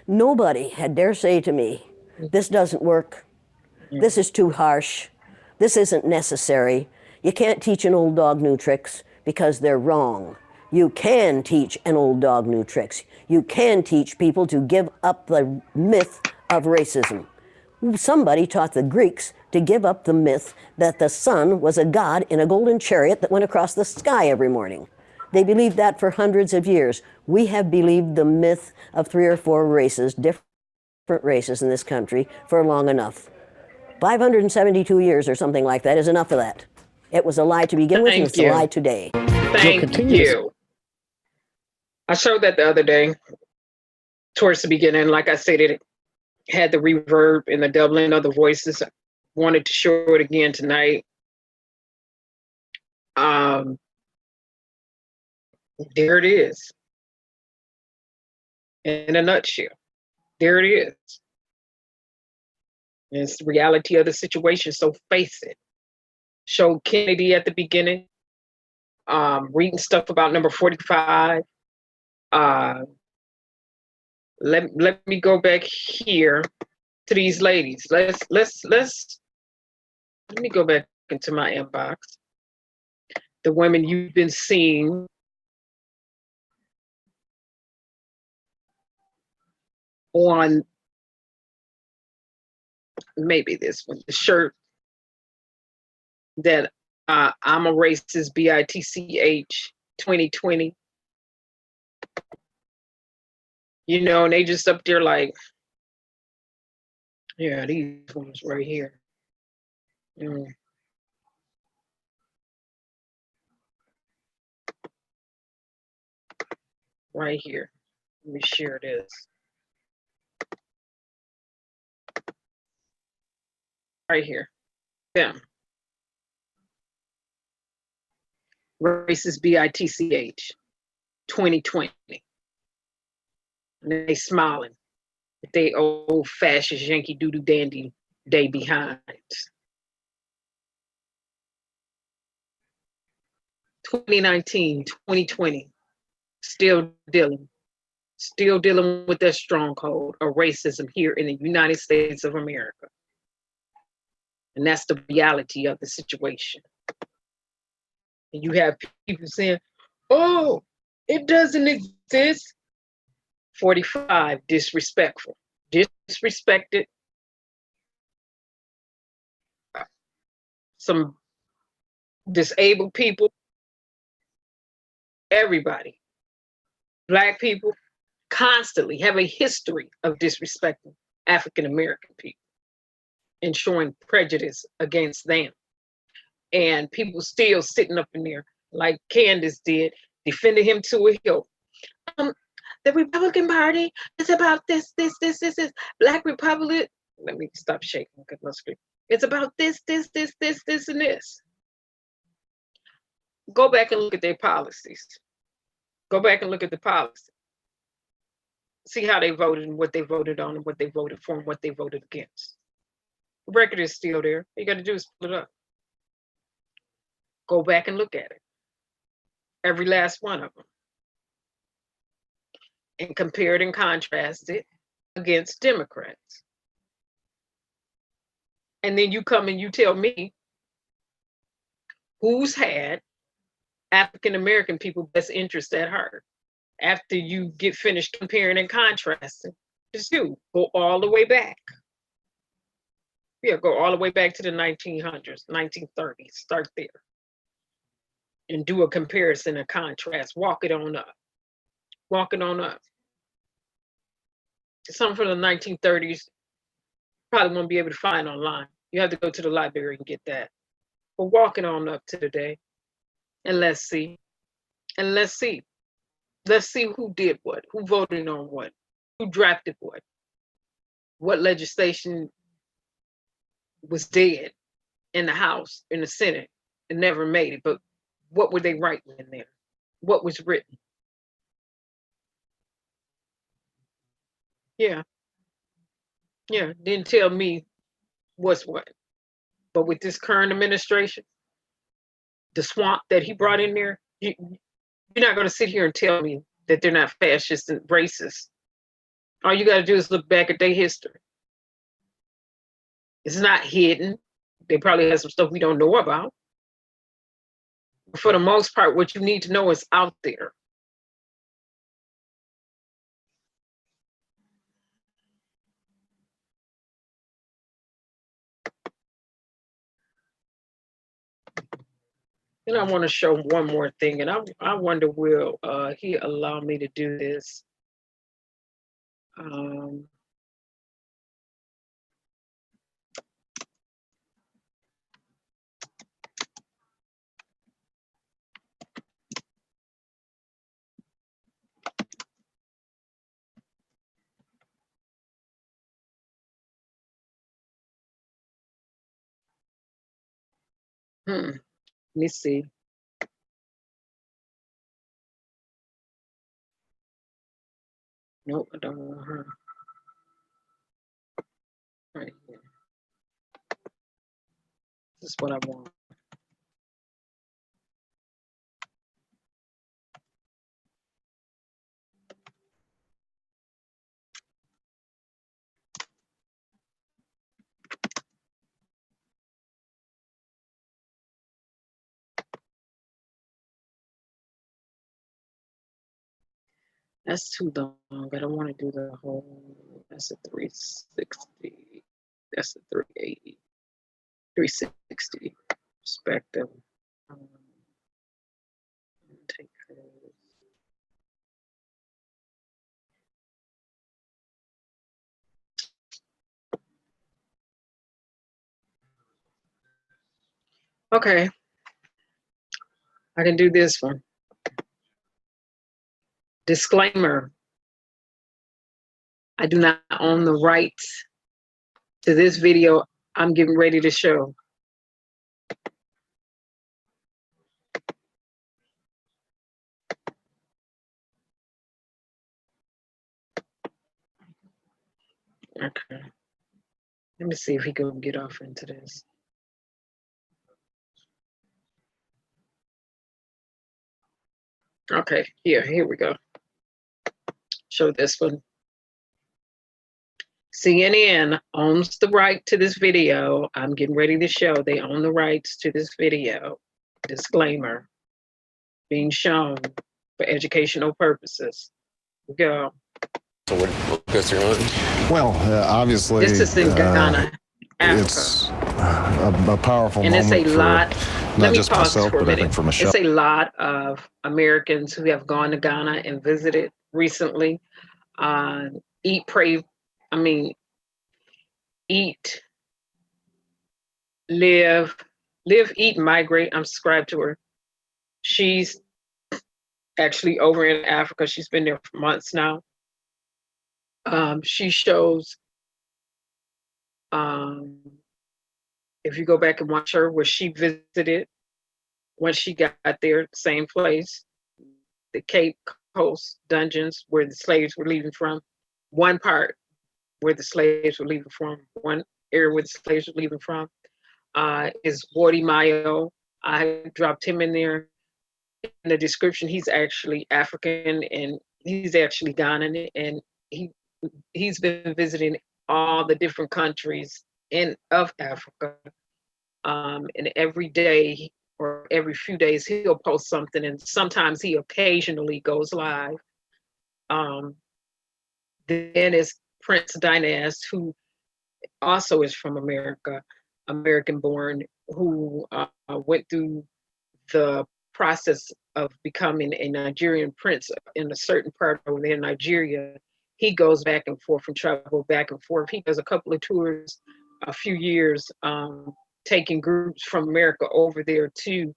Nobody had dare say to me, "This doesn't work. This is too harsh. This isn't necessary. You can't teach an old dog new tricks because they're wrong." You can teach an old dog new tricks. You can teach people to give up the myth of racism. Somebody taught the Greeks to give up the myth that the sun was a god in a golden chariot that went across the sky every morning. They believed that for hundreds of years. We have believed the myth of 3 or 4 races, different races in this country, for long enough. 572 years or something like that is enough of that. It was a lie to begin with, and it's a lie today. Thank you. I showed that the other day, towards the beginning. Like I said, it had the reverb and the doubling of the voices. I wanted to show it again tonight. There it is. In a nutshell, there it is. It's the reality of the situation, so face it. Showed Kennedy at the beginning, reading stuff about number 45. Let me go back here to these ladies. Let me go back into my inbox. The women you've been seeing on maybe this one, the shirt that I'm a racist, BITCH 2020. You know, and they just up there like, yeah, these ones right here. Right here. Let me share this. Right here. Them. Racist BITCH 2020. And they smiling. They old fascist Yankee Doodle Dandy day behind. 2019, 2020. Still dealing with that stronghold of racism here in the United States of America. And that's the reality of the situation. And you have people saying, "Oh, it doesn't exist." 45, some disabled people, everybody, Black people, constantly have a history of disrespecting African American people and showing prejudice against them. And people still sitting up in there, like Candace did, defending him to a hill. The Republican Party is about this. Black Republic. Let me stop shaking because my screen. It's about this, and this. Go back and look at their policies. Go back and look at the policy. See how they voted and what they voted on and what they voted for and what they voted against. The record is still there. All you got to do is pull it up. Go back and look at it. Every last one of them. And compare it and contrast it against Democrats. And then you come and you tell me who's had African American people best interest at heart. After you get finished comparing and contrasting, it's you. Go all the way back. Yeah, go all the way back to the 1900s, 1930s. Start there. And do a comparison and contrast. Walk it on up. Walk it on up. Some from the 1930s probably won't be able to find online. You have to go to the library and get that. But walk it on up to today. And let's see. And let's see. Let's see who did what, who voted on what, who drafted what legislation was dead in the House, in the Senate, and never made it. But what were they writing in there? What was written? Yeah. Yeah, didn't tell me what's what. But with this current administration, the swamp that he brought in there, you're not going to sit here and tell me that they're not fascist and racist. All you got to do is look back at their history. It's not hidden. They probably have some stuff we don't know about. But for the most part, what you need to know is out there. And I want to show one more thing, and I wonder will he allow me to do this? Let me see. Nope, I don't want her. Right here. This is what I want. That's too long. I don't want to do the whole. That's a 360. That's a 380. 360 perspective. Take hers. Okay. I can do this one. Disclaimer, I do not own the rights to this video I'm getting ready to show. Okay. Let me see if he can get off into this. Okay, here we go. Show this one. CNN owns the right to this video. I'm getting ready to show they own the rights to this video. Disclaimer. Being shown for educational purposes. Go. So what goes through on? Well, obviously, This is in Ghana, Africa. It's a powerful And moment it's a for lot. not Let me just pause myself, for a but I minute. think for Michelle. It's a lot of Americans who have gone to Ghana and visited recently. Eat, pray, I mean, eat, live, eat, migrate. I'm subscribed to her. She's actually over in Africa. She's been there for months now. She shows, if you go back and watch her, where she visited when she got there, same place, the Cape Coast dungeons where the slaves were leaving from. One part where the slaves were leaving from, one area where the slaves were leaving from, is Wadi Mayo. I dropped him in there. In the description, he's actually African and he's actually Ghanaian, and he's been visiting all the different countries of Africa. And every day or every few days he'll post something, and sometimes he occasionally goes live. Then is Prince Dynas, who also is from America, American born, who went through the process of becoming a Nigerian prince in a certain part over there in Nigeria. He goes back and forth and travel back and forth. He does a couple of tours, a few years, taking groups from America over there to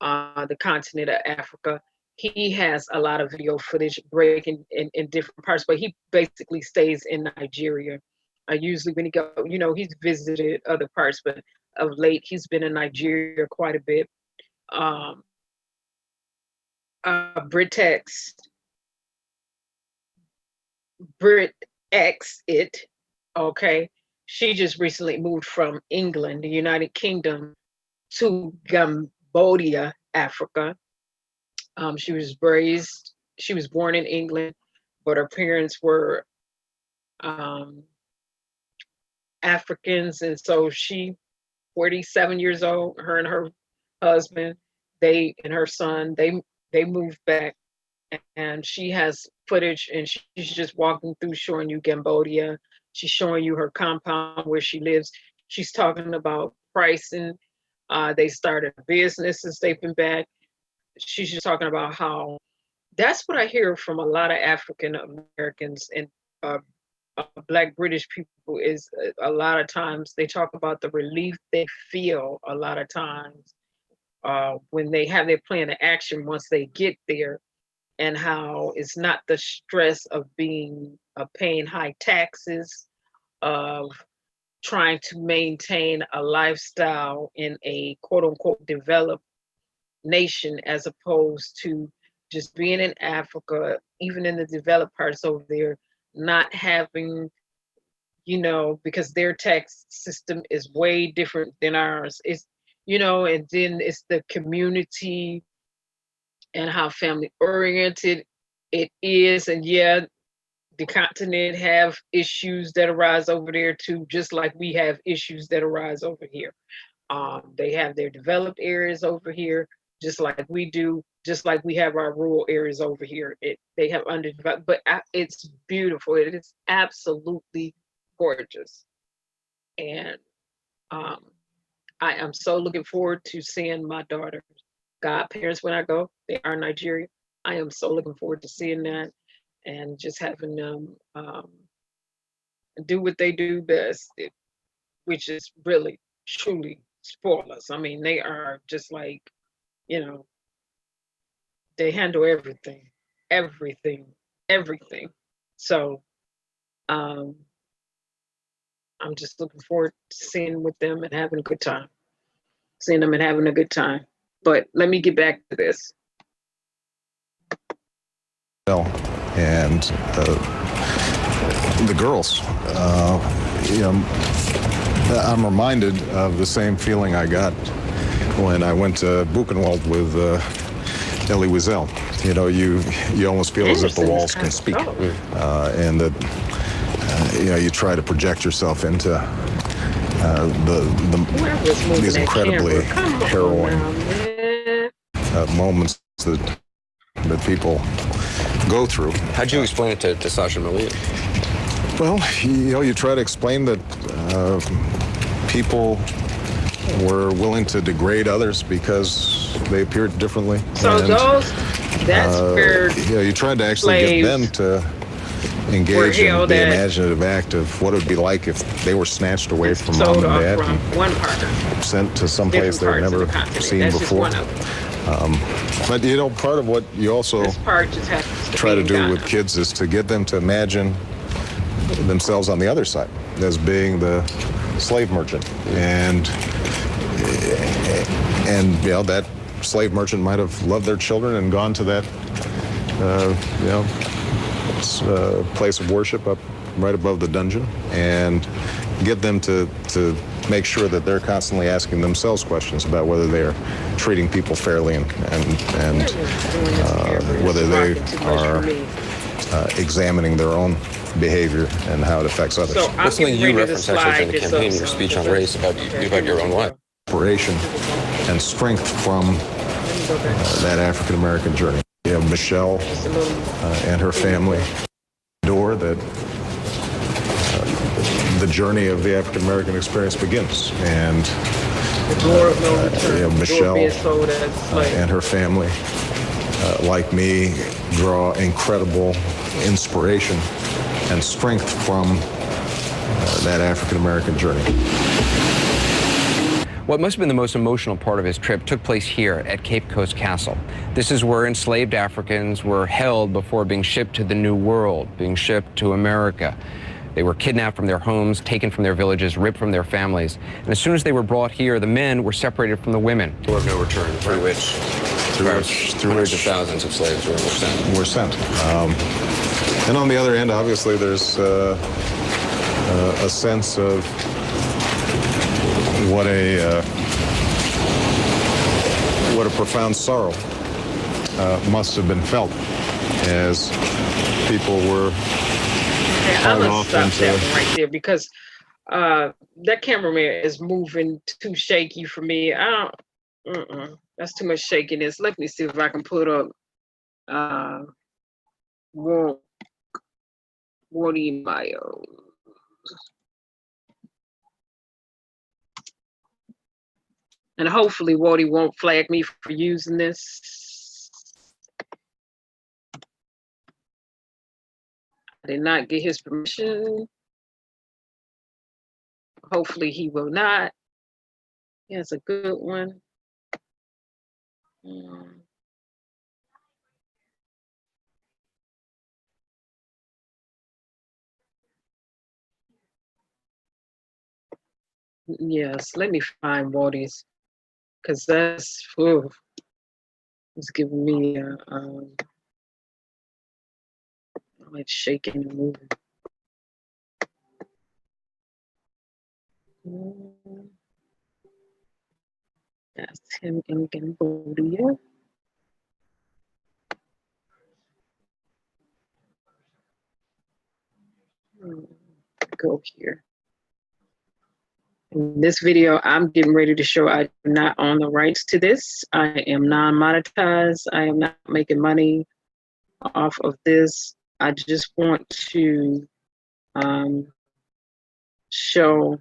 the continent of Africa. He has a lot of video footage breaking in different parts, but he basically stays in Nigeria. Usually when he go, he's visited other parts, but of late he's been in Nigeria quite a bit. Brit X it, okay. She just recently moved from England, the United Kingdom, to Cambodia, Africa. She was born in England, but her parents were Africans, and so she, 47 years old, her and her husband, and her son, they moved back, and she has footage, and she's just walking through showing you Cambodia. She's showing you her compound where she lives. She's talking about pricing. They started a business since they've been back. She's just talking about how that's what I hear from a lot of African Americans and Black British people is a lot of times they talk about the relief they feel a lot of times when they have their plan of action once they get there, and how it's not the stress of paying high taxes, of trying to maintain a lifestyle in a quote unquote developed nation, as opposed to just being in Africa, even in the developed parts over there, not having, because their tax system is way different than ours. It's, and then it's the community and how family oriented it is. And yeah, the continent have issues that arise over there too, just like we have issues that arise over here. They have their developed areas over here, just like we do, just like we have our rural areas over here. They have underdeveloped, but it's beautiful. It is absolutely gorgeous. And I am so looking forward to seeing my daughter's godparents when I go. They are Nigerian. I am so looking forward to seeing that and just having them do what they do best, which is really, truly spoil us. I mean, they are just like, they handle everything. So I'm just looking forward to seeing with them and having a good time. But let me get back to this. And the girls, I'm reminded of the same feeling I got when I went to Buchenwald with Elie Wiesel. You almost feel as if the walls can speak, and that you try to project yourself into these incredibly harrowing moments that people go through. How'd you explain it to Sasha Malia? Well, you try to explain that people were willing to degrade others because they appeared differently. So and, that's where you tried to actually get them to engage in the imaginative act of what it would be like if they were snatched away from mom and dad and sent to some place they'd never seen before. But you know, part of what you also try to do with kids is to get them to imagine themselves on the other side as being the slave merchant, and you know, that slave merchant might have loved their children and gone to that place of worship up right above the dungeon, and get them to make sure that they're constantly asking themselves questions about whether they're treating people fairly and whether they are examining their own behavior and how it affects others. So that's something you referenced actually in the campaign, your speech on race about your own life. Inspiration and strength from that African-American journey. You have Michelle and her family door that the journey of the African-American experience begins. And Michelle and her family, like me, draw incredible inspiration and strength from that African-American journey. What must have been the most emotional part of his trip took place here at Cape Coast Castle. This is where enslaved Africans were held before being shipped to the New World, being shipped to America. They were kidnapped from their homes, taken from their villages, ripped from their families. And as soon as they were brought here, the men were separated from the women. Door of no return, through which hundreds of thousands of slaves were sent. And on the other end, obviously, there's a sense of what a profound sorrow must have been felt as people were I'm gonna stop that one right there because that cameraman is moving too shaky for me. I don't. That's too much shakiness. Let me see if I can put up Wardy Mayo. And hopefully Wardy won't flag me for using this. I did not get his permission. Hopefully he will not. Here's a good one. Yes, let me find Wardy's, because that's it's giving me like shaking and moving. That's him in Cambodia. Go here. In this video, I'm getting ready to show I do not own the rights to this. I am non-monetized. I am not making money off of this. I just want to show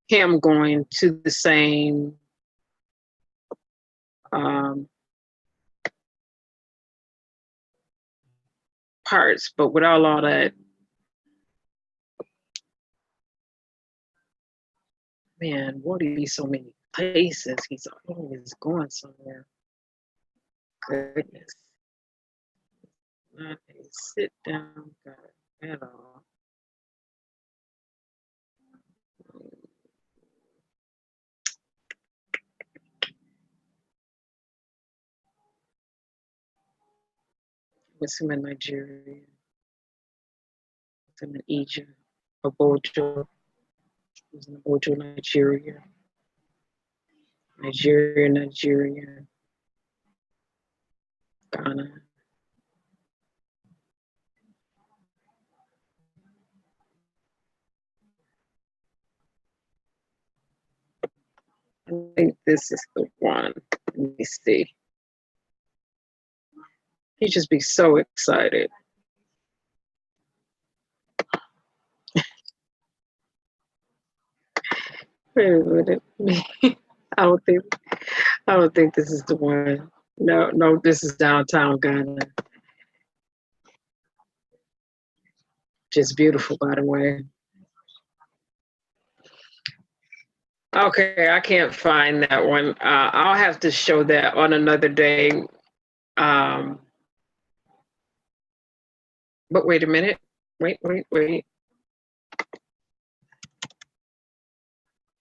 him going to the same parts, but without all that. Man, what do you be so many places? He's always going somewhere. Goodness. Not a sit down guy at all. Was him in Nigeria? Was him in Egypt? Obojo? Was in Obojo, Nigeria? Nigeria. Ghana. I think this is the one. Let me see. He'd just be so excited. Wait a minute. I don't think this is the one. No, no, this is downtown Ghana. Just beautiful, by the way. Okay, I can't find that one. I'll have to show that on another day. But wait a minute. Wait.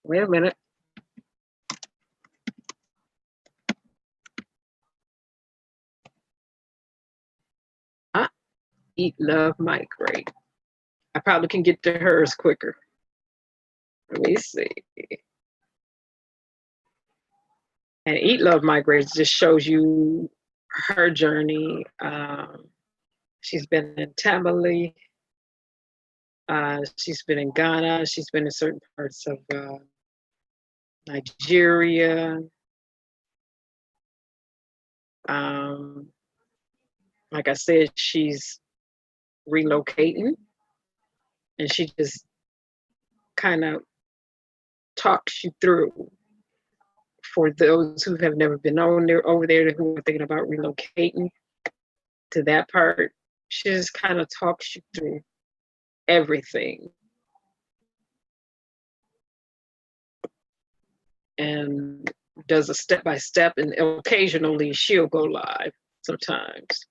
Wait a minute. Eat, love, migrate. I probably can get to hers quicker. Let me see. And Eat, Love, Migrate just shows you her journey. She's been in Tamale. She's been in Ghana. She's been in certain parts of Nigeria. Like I said, she's relocating, and she just kind of talks you through. For those who have never been over there who are thinking about relocating to that part, she just kind of talks you through everything. And does a step-by-step, and occasionally she'll go live sometimes.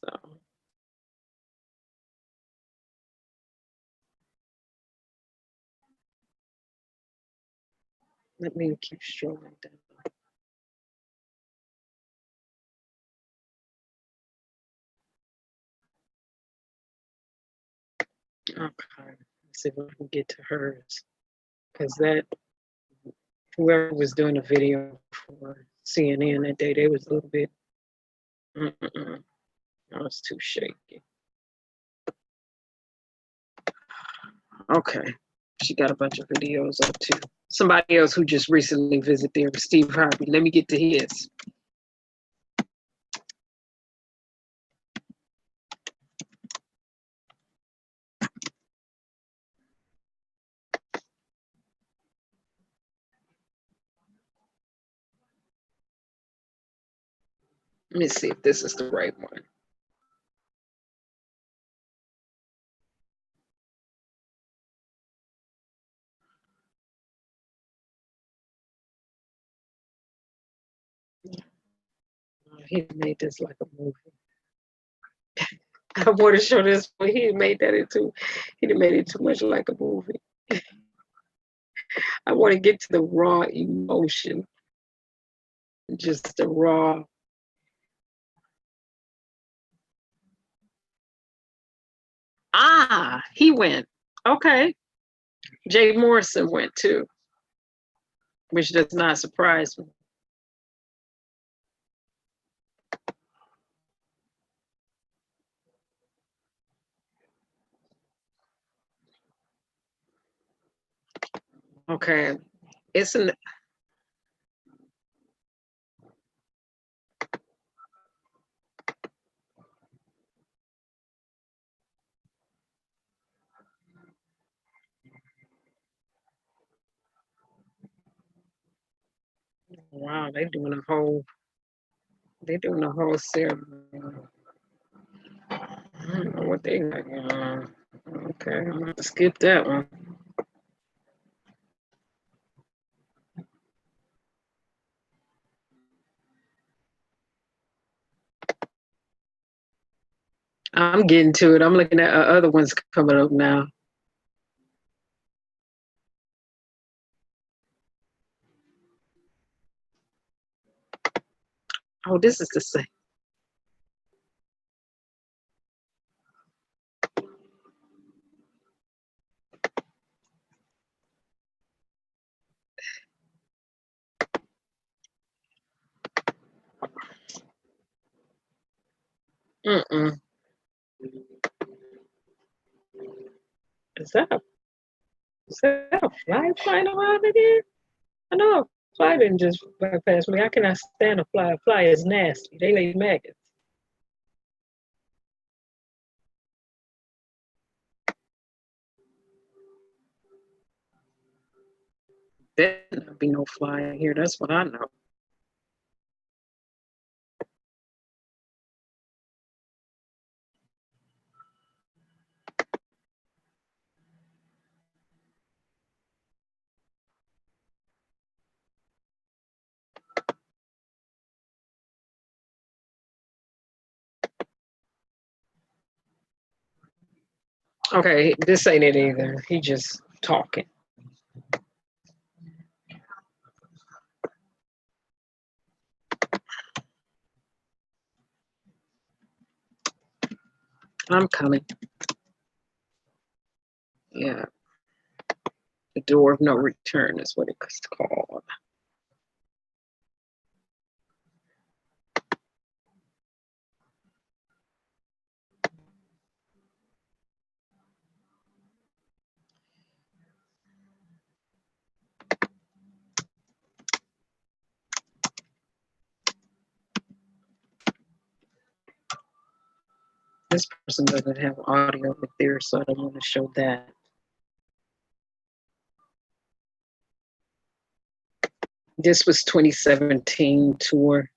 So. Let me keep strolling down. Okay, let's see if I can get to hers. Because that, whoever was doing the video for CNN that day, they was a little bit, I was too shaky. Okay, she got a bunch of videos up too. Somebody else who just recently visited there, Steve Harvey. Let me get to his. Let me see if this is the right one. He made this like a movie. I want to show this, but he made it too much like a movie. I want to get to the raw emotion, just the raw. He went. Okay. Jay Morrison went too, which does not surprise me. Okay. It's an wow, they're doing a whole ceremony. I don't know what they got going on. Okay, I'm gonna skip that one. I'm getting to it. I'm looking at other ones coming up now. Oh, this is the same. Is that a fly flying around again? I know a fly didn't just fly past me. I cannot stand a fly. A fly is nasty. They lay maggots. There'd not be no fly here. That's what I know. Okay, this ain't it either. He just talking. I'm coming. Yeah. The door of no return is what it's called. This person doesn't have audio up there, so I don't want to show that. This was 2017 tour.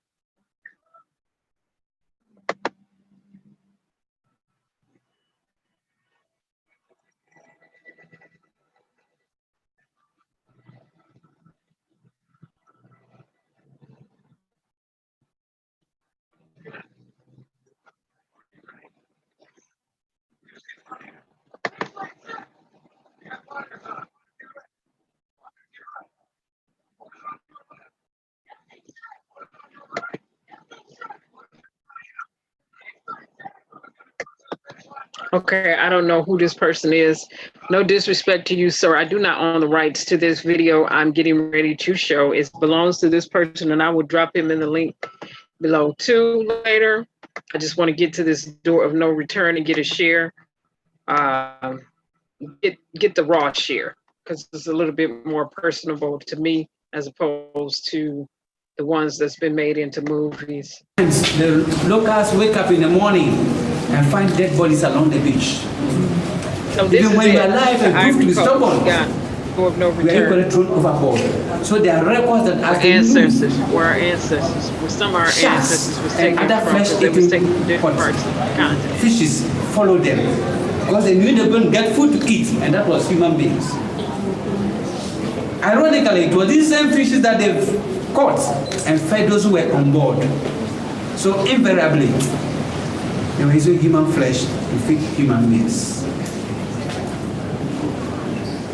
Okay, I don't know who this person is. No disrespect to you, sir. I do not own the rights to this video I'm getting ready to show. It belongs to this person, and I will drop him in the link below too later. I just want to get to this door of no return and get a share. Get the raw share, because it's a little bit more personable to me as opposed to the ones that's been made into movies. The locals wake up in the morning and find dead bodies along the beach. So this even is when you are alive and prove to be stubborn, door of no we are return. equally thrown overboard. So there are records that Our as they ancestors, move, where our ancestors, where some of our sharks ancestors was and taken other from, because they was taken from different parts of the continent. fishes follow them because they knew they were going to get food to eat, and that was human beings. Ironically, it was these same fishes that they've caught and fed those who were on board. So invariably, they were using human flesh to feed human beings.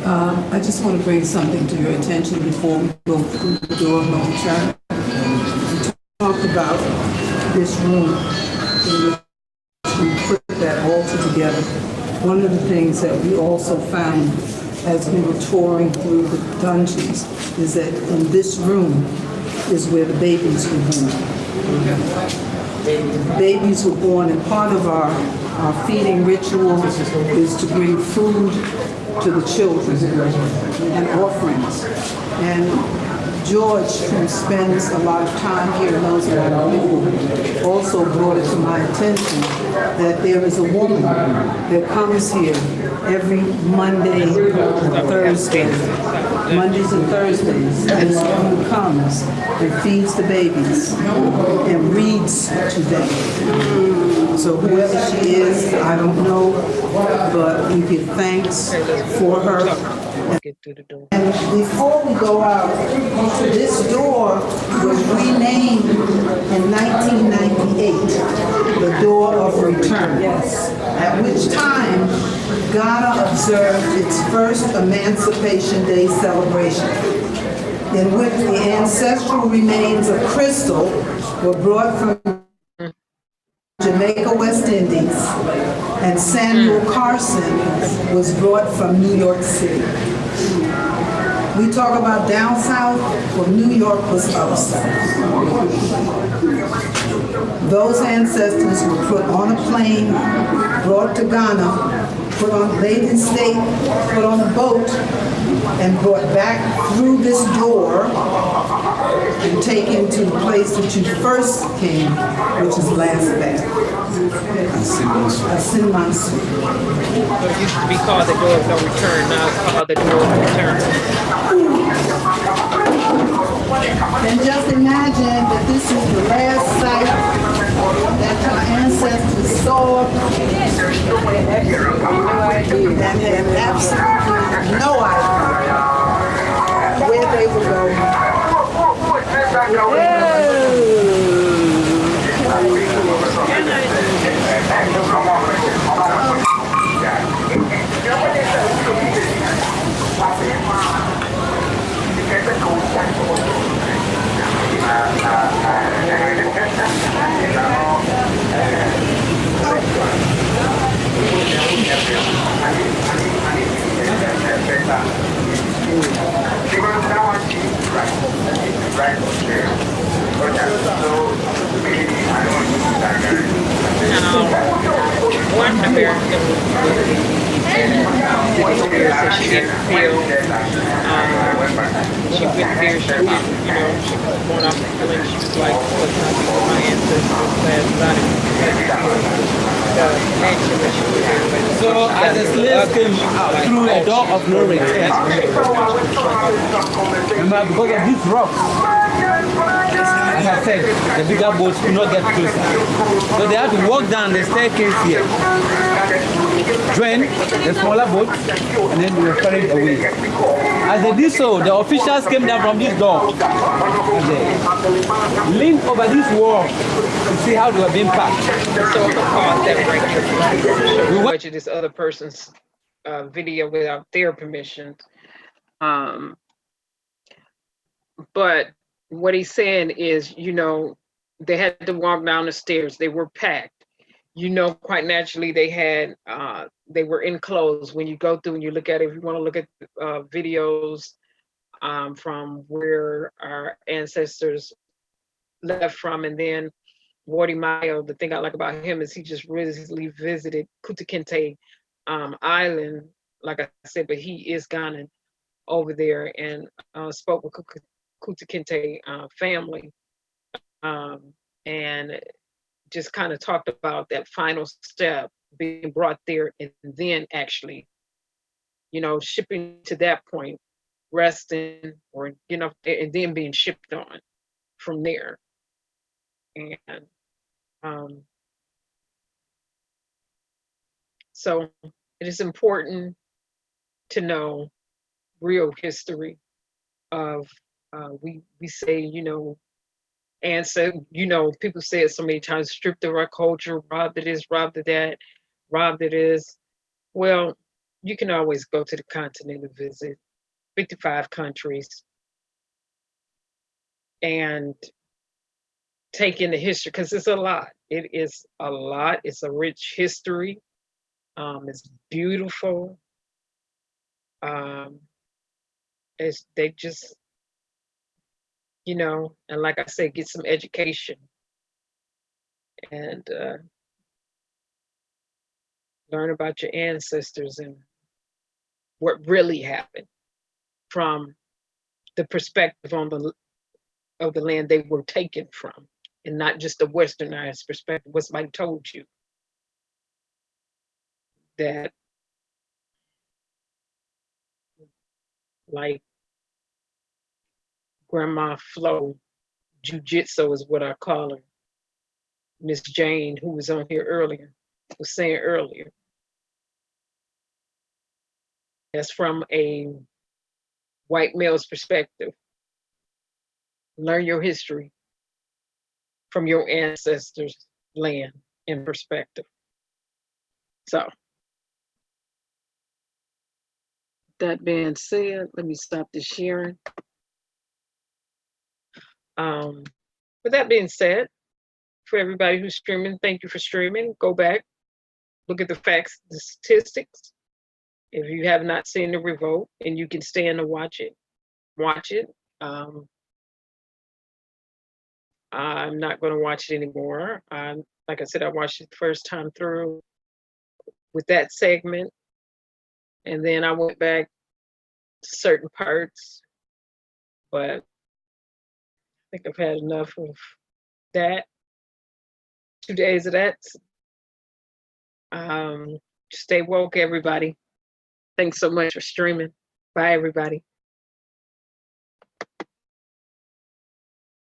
I just want to bring something to your attention before we go through the door of no return. We talked about this room in which we put that altar together. One of the things that we also found as we were touring through the dungeons is that in this room is where the babies were born. Babies were born, and part of our feeding ritual is to bring food to the children and offerings. And George, who spends a lot of time here and knows about it, also brought it to my attention that there is a woman that comes here every Monday and Thursday, Mondays and Thursdays, and this woman comes and feeds the babies and reads to them. So whoever she is, I don't know, but we give thanks for her. And before we go out, this door was renamed in 1998, the Door of Return. Yes. At which time, Ghana observed its first Emancipation Day celebration, in which the ancestral remains of crystal were brought from Jamaica, West Indies, and Samuel Carson was brought from New York City. We talk about down south, well, New York was up south. Those ancestors were put on a plane, brought to Ghana, put on, laid in state, put on a boat, and brought back through this door and taken to the place that you first came, which is last back. Asinmansu. So it used to be called the door of no return, now it's called the door of return. And just imagine that this is the last site that our ancestors saw and had absolutely no idea where they would go. One American said she didn't feel, she went there, she was, she was born off the feeling, she was like, well, my ancestors last night. So as the slaves came through a door of no return, remember, because of these rocks, as I said, the bigger boats could not get closer. So they had to walk down the staircase here, join the smaller boat, and then they were carried away. As they did so, the officials came down from this door and they leaned over this wall to see how they were being packed. So pause that right here. We watch this other person's video without their permission. But what he's saying is, they had to walk down the stairs. They were packed. Quite naturally, they were enclosed. When you go through and you look at it, if you want to look at videos from where our ancestors left from, and then Wardy Mayo, the thing I like about him is he just recently visited Kuta Kinte Island, like I said, but he is Ghanaian over there, and spoke with Kuta Kinte family, and just kind of talked about that final step being brought there, and then actually, shipping to that point, resting, or and then being shipped on from there. And so it is important to know real history of we say, and so, people say it so many times, stripped of our culture, robbed of this, robbed of that, robbed of this. Well, you can always go to the continent and visit 55 countries and take in the history, because it's a lot. It is a lot. It's a rich history. It's beautiful. They just, and like I said, get some education and learn about your ancestors and what really happened from the perspective of the land they were taken from, and not just the westernized perspective. What somebody told you that, like Grandma Flo, Jiu-Jitsu is what I call her, Miss Jane, who was on here earlier, was saying earlier. That's from a white male's perspective. Learn your history from your ancestors' land and perspective. So, that being said, let me stop the sharing. With that being said, for everybody who's streaming, thank you for streaming. Go back, look at the facts, the statistics. If you have not seen the Revolt and you can stand to watch it, watch it. I'm not going to watch it anymore. Like I said, I watched it the first time through with that segment, and then I went back to certain parts, but think I've had enough of that. 2 days of that. Stay woke, everybody. Thanks so much for streaming. Bye, everybody.